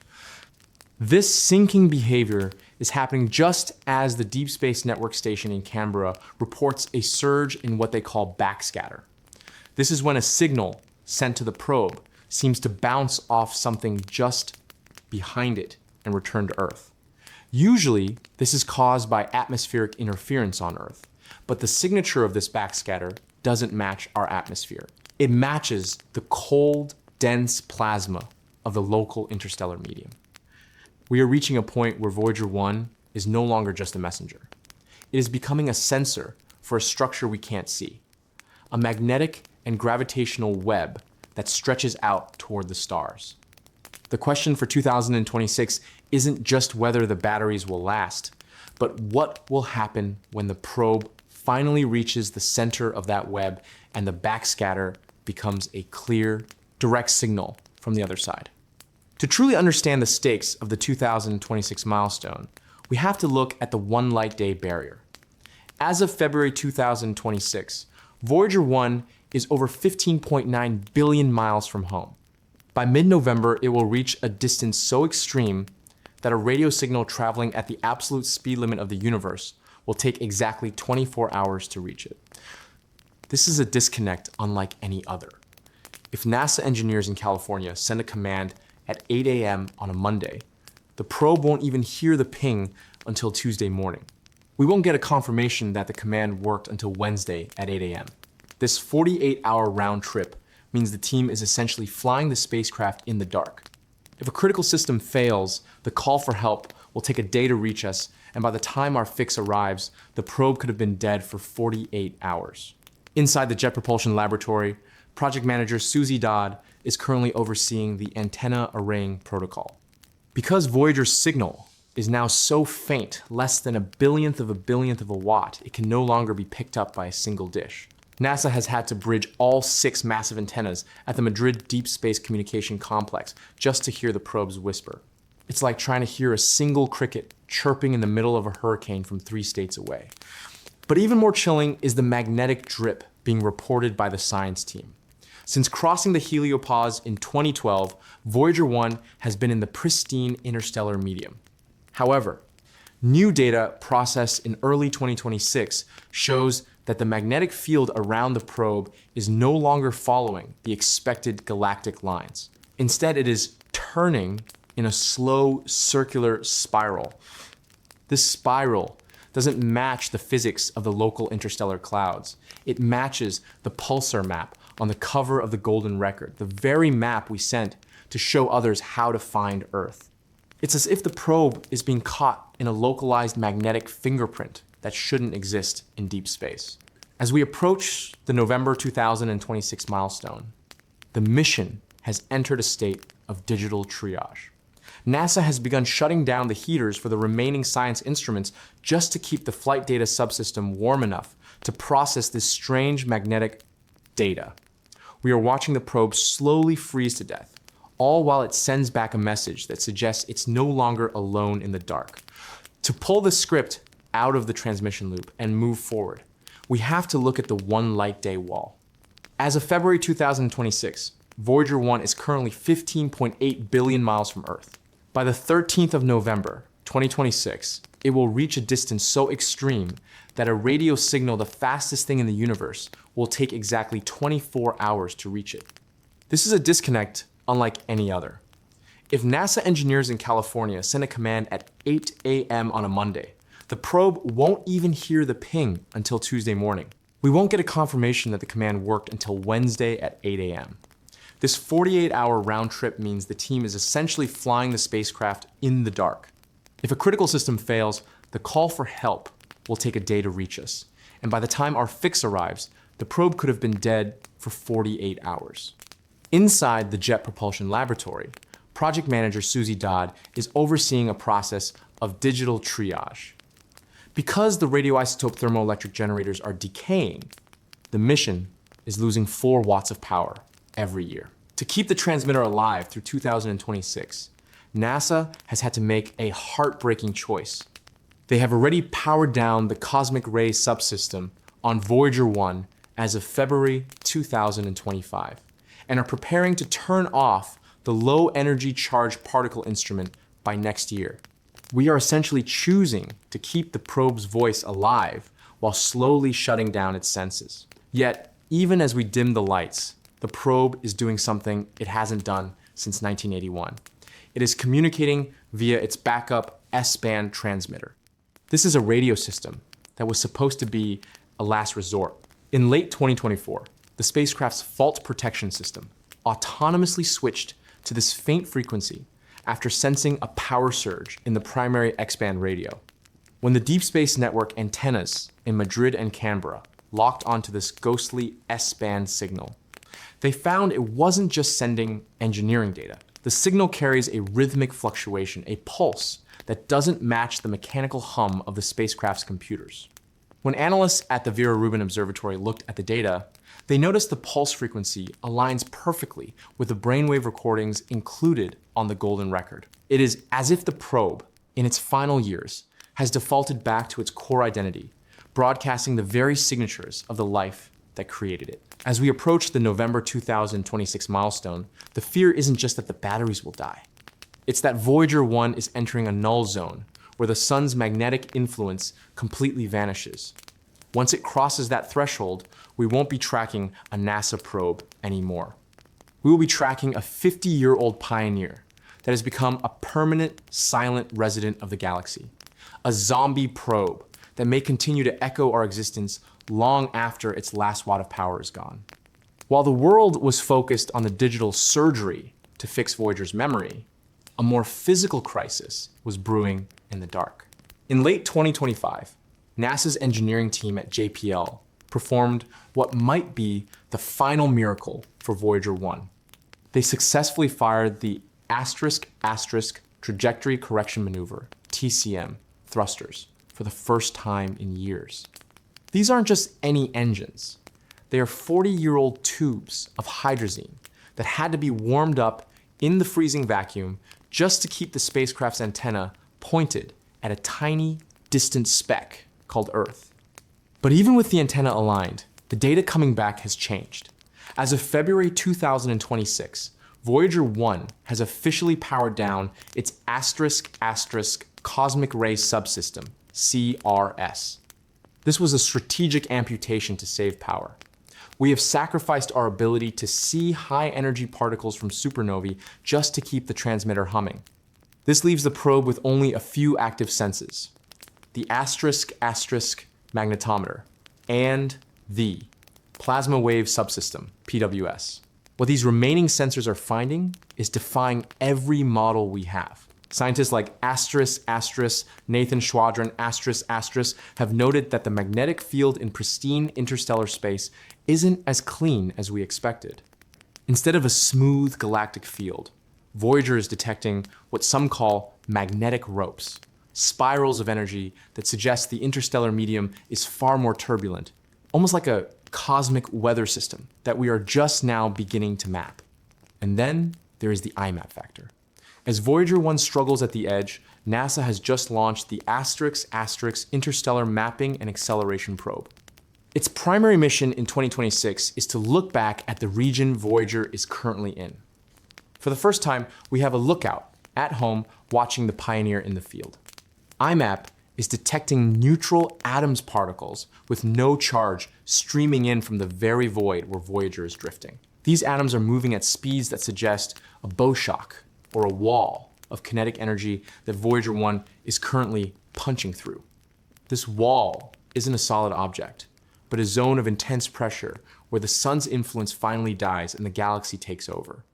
This syncing behavior is happening just as the Deep Space Network Station in Canberra reports a surge in what they call backscatter. This is when a signal sent to the probe seems to bounce off something just behind it and return to Earth. Usually, this is caused by atmospheric interference on Earth, but the signature of this backscatter doesn't match our atmosphere. It matches the cold, dense plasma of the local interstellar medium. We are reaching a point where Voyager 1 is no longer just a messenger. It is becoming a sensor for a structure we can't see, a magnetic and gravitational web that stretches out toward the stars. The question for 2026 isn't just whether the batteries will last, but what will happen when the probe finally reaches the center of that web and the backscatter becomes a clear, direct signal from the other side. To truly understand the stakes of the 2026 milestone, we have to look at the one light day barrier. As of February 2026, Voyager 1 is over 15.9 billion miles from home. By mid-November, it will reach a distance so extreme that a radio signal traveling at the absolute speed limit of the universe will take exactly 24 hours to reach it. This is a disconnect unlike any other. If NASA engineers in California send a command at 8 a.m. on a Monday, the probe won't even hear the ping until Tuesday morning. We won't get a confirmation that the command worked until Wednesday at 8 a.m. This 48-hour round trip means the team is essentially flying the spacecraft in the dark. If a critical system fails, the call for help will take a day to reach us, and by the time our fix arrives, the probe could have been dead for 48 hours. Inside the Jet Propulsion Laboratory, project manager Susie Dodd is currently overseeing the antenna arraying protocol. Because Voyager's signal is now so faint, less than a billionth of a watt, it can no longer be picked up by a single dish. NASA has had to bridge all 6 massive antennas at the Madrid Deep Space Communication Complex just to hear the probe's whisper. It's like trying to hear a single cricket chirping in the middle of a hurricane from 3 states away. But even more chilling is the magnetic drip being reported by the science team. Since crossing the heliopause in 2012, Voyager 1 has been in the pristine interstellar medium. However, new data processed in early 2026 shows that the magnetic field around the probe is no longer following the expected galactic lines. Instead, it is turning in a slow circular spiral. This spiral doesn't match the physics of the local interstellar clouds. It matches the pulsar map on the cover of the Golden Record, the very map we sent to show others how to find Earth. It's as if the probe is being caught in a localized magnetic fingerprint that shouldn't exist in deep space. As we approach the November 2026 milestone, the mission has entered a state of digital triage. NASA has begun shutting down the heaters for the remaining science instruments just to keep the flight data subsystem warm enough to process this strange magnetic data. We are watching the probe slowly freeze to death, all while it sends back a message that suggests it's no longer alone in the dark. To pull the script out of the transmission loop and move forward, we have to look at the one light day wall. As of February 2026, Voyager 1 is currently 15.8 billion miles from Earth. By the 13th of November, 2026, it will reach a distance so extreme that a radio signal, the fastest thing in the universe, will take exactly 24 hours to reach it. This is a disconnect unlike any other. If NASA engineers in California send a command at 8 a.m. on a Monday, the probe won't even hear the ping until Tuesday morning. We won't get a confirmation that the command worked until Wednesday at 8 a.m. This 48-hour round trip means the team is essentially flying the spacecraft in the dark. If a critical system fails, the call for help will take a day to reach us. And by the time our fix arrives, the probe could have been dead for 48 hours. Inside the Jet Propulsion Laboratory, project manager Susie Dodd is overseeing a process of digital triage. Because the radioisotope thermoelectric generators are decaying, the mission is losing 4 watts of power every year. To keep the transmitter alive through 2026, NASA has had to make a heartbreaking choice. They have already powered down the cosmic ray subsystem on Voyager 1 as of February 2025, and are preparing to turn off the low energy charged particle instrument by next year. We are essentially choosing to keep the probe's voice alive while slowly shutting down its senses. Yet, even as we dim the lights, the probe is doing something it hasn't done since 1981. It is communicating via its backup S-band transmitter. This is a radio system that was supposed to be a last resort. In late 2024, the spacecraft's fault protection system autonomously switched to this faint frequency after sensing a power surge in the primary X-band radio. When the Deep Space Network antennas in Madrid and Canberra locked onto this ghostly S-band signal, they found it wasn't just sending engineering data. The signal carries a rhythmic fluctuation, a pulse that doesn't match the mechanical hum of the spacecraft's computers. When analysts at the Vera Rubin Observatory looked at the data, they noticed the pulse frequency aligns perfectly with the brainwave recordings included on the golden record. It is as if the probe, in its final years, has defaulted back to its core identity, broadcasting the very signatures of the life that created it. As we approach the November 2026 milestone, the fear isn't just that the batteries will die. It's that Voyager 1 is entering a null zone where the sun's magnetic influence completely vanishes. Once it crosses that threshold, we won't be tracking a NASA probe anymore. We will be tracking a 50-year-old pioneer that has become a permanent, silent resident of the galaxy. A zombie probe that may continue to echo our existence long after its last watt of power is gone. While the world was focused on the digital surgery to fix Voyager's memory, a more physical crisis was brewing in the dark. In late 2025, NASA's engineering team at JPL performed what might be the final miracle for Voyager 1. They successfully fired the *** trajectory correction maneuver, TCM, thrusters for the first time in years. These aren't just any engines. They are 40-year-old tubes of hydrazine that had to be warmed up in the freezing vacuum just to keep the spacecraft's antenna pointed at a tiny, distant speck called Earth. But even with the antenna aligned, the data coming back has changed. As of February 2026, Voyager 1 has officially powered down its ** cosmic ray subsystem, CRS. This was a strategic amputation to save power. We have sacrificed our ability to see high-energy particles from supernovae just to keep the transmitter humming. This leaves the probe with only a few active senses: the ** magnetometer and the plasma wave subsystem, PWS. What these remaining sensors are finding is defying every model we have. Scientists like ***, Nathan Schwadron, ***, have noted that the magnetic field in pristine interstellar space isn't as clean as we expected. Instead of a smooth galactic field, Voyager is detecting what some call magnetic ropes, spirals of energy that suggest the interstellar medium is far more turbulent, almost like a cosmic weather system that we are just now beginning to map. And then there is the IMAP factor. As Voyager 1 struggles at the edge, NASA has just launched the *** Interstellar Mapping and Acceleration Probe. Its primary mission in 2026 is to look back at the region Voyager is currently in. For the first time, we have a lookout at home watching the Pioneer in the field. IMAP is detecting neutral atoms particles with no charge streaming in from the very void where Voyager is drifting. These atoms are moving at speeds that suggest a bow shock or a wall of kinetic energy that Voyager 1 is currently punching through. This wall isn't a solid object, but a zone of intense pressure where the sun's influence finally dies and the galaxy takes over.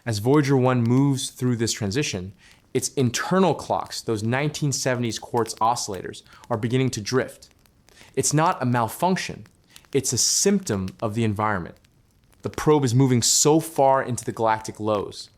As Voyager 1 moves through this transition, its internal clocks, those 1970s quartz oscillators, are beginning to drift. It's not a malfunction, it's a symptom of the environment. The probe is moving so far into the galactic lows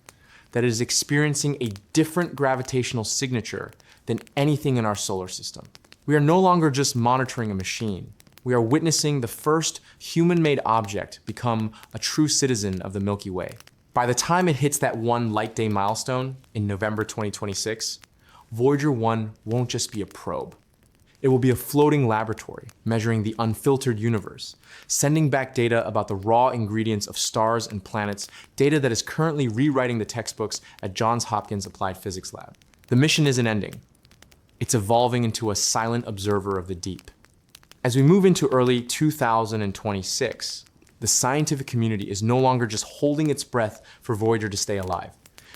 that it is experiencing a different gravitational signature than anything in our solar system. We are no longer just monitoring a machine. We are witnessing the first human-made object become a true citizen of the Milky Way. By the time it hits that 1 light day milestone in November 2026, Voyager 1 won't just be a probe. It will be a floating laboratory measuring the unfiltered universe, sending back data about the raw ingredients of stars and planets, data that is currently rewriting the textbooks at Johns Hopkins Applied Physics Lab. The mission isn't ending. It's evolving into a silent observer of the deep. As we move into early 2026, the scientific community is no longer just holding its breath for Voyager to stay alive.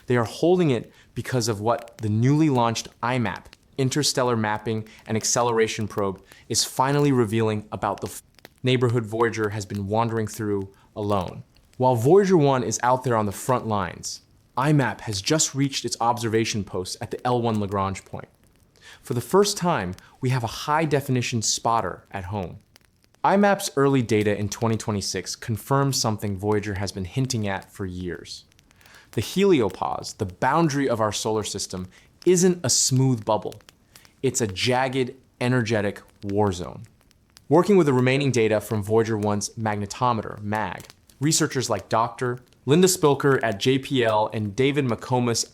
They are holding it because of what the newly launched IMAP, Interstellar Mapping and Acceleration Probe, is finally revealing about the neighborhood Voyager has been wandering through alone. While Voyager 1 is out there on the front lines, IMAP has just reached its observation post at the L1 Lagrange point. For the first time, we have a high-definition spotter at home. IMAP's early data in 2026 confirms something Voyager has been hinting at for years. The heliopause, the boundary of our solar system, isn't a smooth bubble. It's a jagged, energetic war zone. Working with the remaining data from Voyager 1's magnetometer, MAG, researchers like Dr. Linda Spilker at JPL and David McComas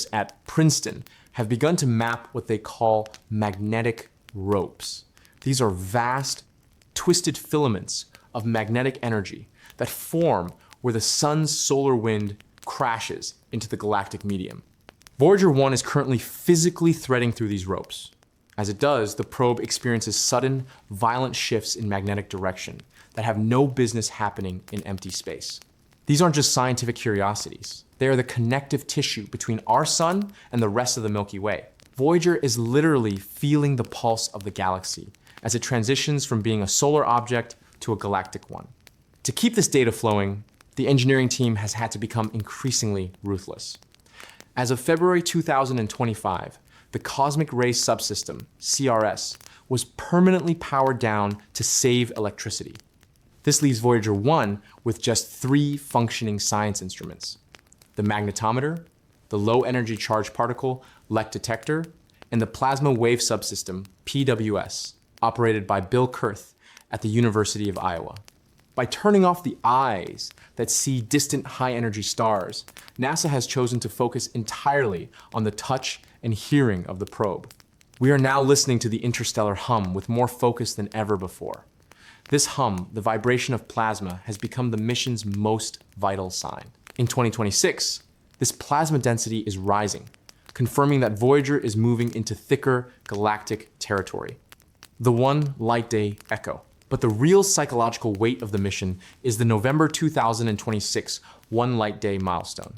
** at Princeton have begun to map what they call magnetic ropes. These are vast, twisted filaments of magnetic energy that form where the sun's solar wind crashes into the galactic medium. Voyager 1 is currently physically threading through these ropes. As it does, the probe experiences sudden, violent shifts in magnetic direction that have no business happening in empty space. These aren't just scientific curiosities. They are the connective tissue between our sun and the rest of the Milky Way. Voyager is literally feeling the pulse of the galaxy as it transitions from being a solar object to a galactic one. To keep this data flowing, the engineering team has had to become increasingly ruthless. As of February 2025, the Cosmic Ray Subsystem, CRS, was permanently powered down to save electricity. This leaves Voyager 1 with just 3 functioning science instruments: the magnetometer, the low-energy charged particle LEC detector, and the Plasma Wave Subsystem, PWS, operated by Bill Kurth at the University of Iowa. By turning off the eyes that see distant high-energy stars, NASA has chosen to focus entirely on the touch and hearing of the probe. We are now listening to the interstellar hum with more focus than ever before. This hum, the vibration of plasma, has become the mission's most vital sign. In 2026, this plasma density is rising, confirming that Voyager is moving into thicker galactic territory. The 1 light day echo. But the real psychological weight of the mission is the November 2026 1 light day milestone.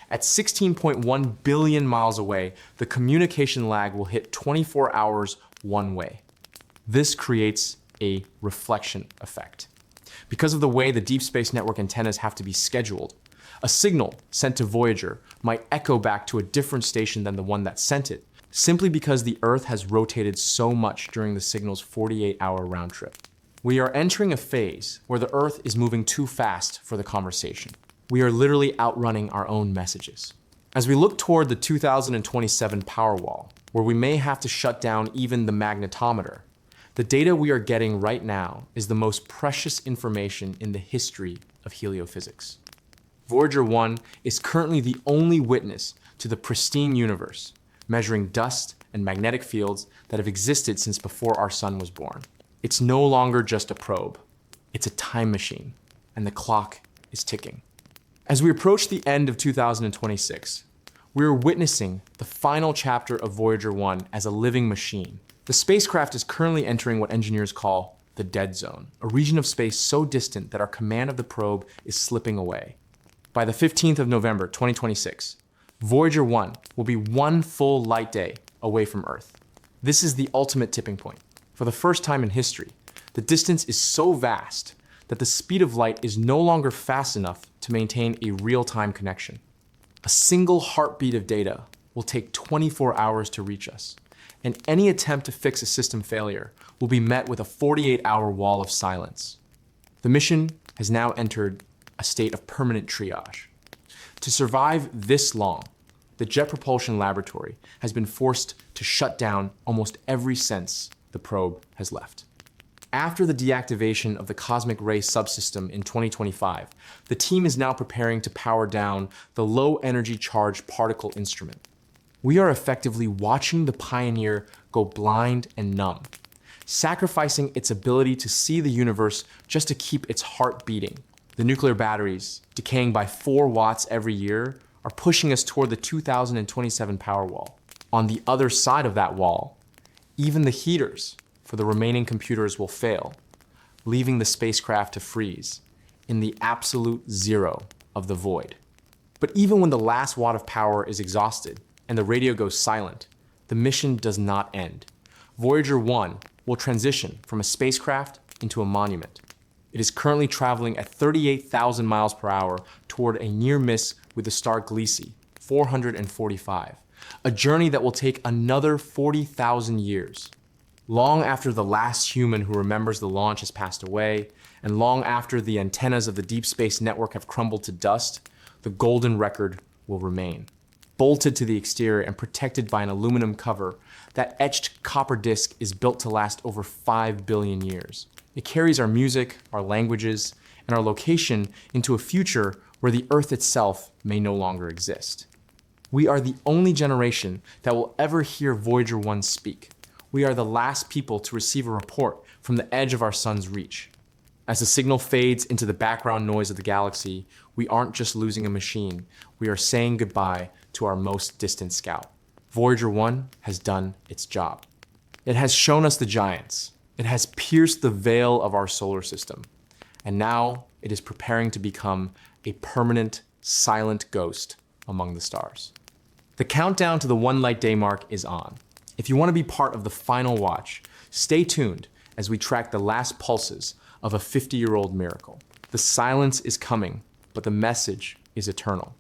At 16.1 billion miles away, the communication lag will hit 24 hours one way. This creates a reflection effect. Because of the way the Deep Space Network antennas have to be scheduled, a signal sent to Voyager might echo back to a different station than the one that sent it, simply because the Earth has rotated so much during the signal's 48-hour round trip. We are entering a phase where the Earth is moving too fast for the conversation. We are literally outrunning our own messages. As we look toward the 2027 Powerwall, where we may have to shut down even the magnetometer, the data we are getting right now is the most precious information in the history of heliophysics. Voyager 1 is currently the only witness to the pristine universe, measuring dust and magnetic fields that have existed since before our sun was born. It's no longer just a probe. It's a time machine, and the clock is ticking. As we approach the end of 2026, we are witnessing the final chapter of Voyager 1 as a living machine. The spacecraft is currently entering what engineers call the dead zone, a region of space so distant that our command of the probe is slipping away. By the 15th of November, 2026, Voyager 1 will be one full light day away from Earth. This is the ultimate tipping point. For the first time in history, the distance is so vast that the speed of light is no longer fast enough to maintain a real-time connection. A single heartbeat of data will take 24 hours to reach us, and any attempt to fix a system failure will be met with a 48-hour wall of silence. The mission has now entered a state of permanent triage. To survive this long, the Jet Propulsion Laboratory has been forced to shut down almost every sense the probe has left. After the deactivation of the cosmic ray subsystem in 2025, the team is now preparing to power down the low-energy charged particle instrument. We are effectively watching the Pioneer go blind and numb, sacrificing its ability to see the universe just to keep its heart beating. The nuclear batteries, decaying by 4 watts every year, are pushing us toward the 2027 power wall. On the other side of that wall, even the heaters for the remaining computers will fail, leaving the spacecraft to freeze in the absolute zero of the void. But even when the last watt of power is exhausted and the radio goes silent, the mission does not end. Voyager 1 will transition from a spacecraft into a monument. It is currently traveling at 38,000 miles per hour toward a near miss with the star Gliese 445, a journey that will take another 40,000 years. Long after the last human who remembers the launch has passed away, and long after the antennas of the Deep Space Network have crumbled to dust, the golden record will remain. Bolted to the exterior and protected by an aluminum cover, that etched copper disc is built to last over 5 billion years. It carries our music, our languages, and our location into a future where the Earth itself may no longer exist. We are the only generation that will ever hear Voyager 1 speak. We are the last people to receive a report from the edge of our sun's reach. As the signal fades into the background noise of the galaxy, we aren't just losing a machine, we are saying goodbye to our most distant scout. Voyager 1 has done its job. It has shown us the giants. It has pierced the veil of our solar system. And now it is preparing to become a permanent, silent ghost among the stars. The countdown to the one light day mark is on. If you want to be part of the final watch, stay tuned as we track the last pulses of a 50-year-old miracle. The silence is coming, but the message is eternal.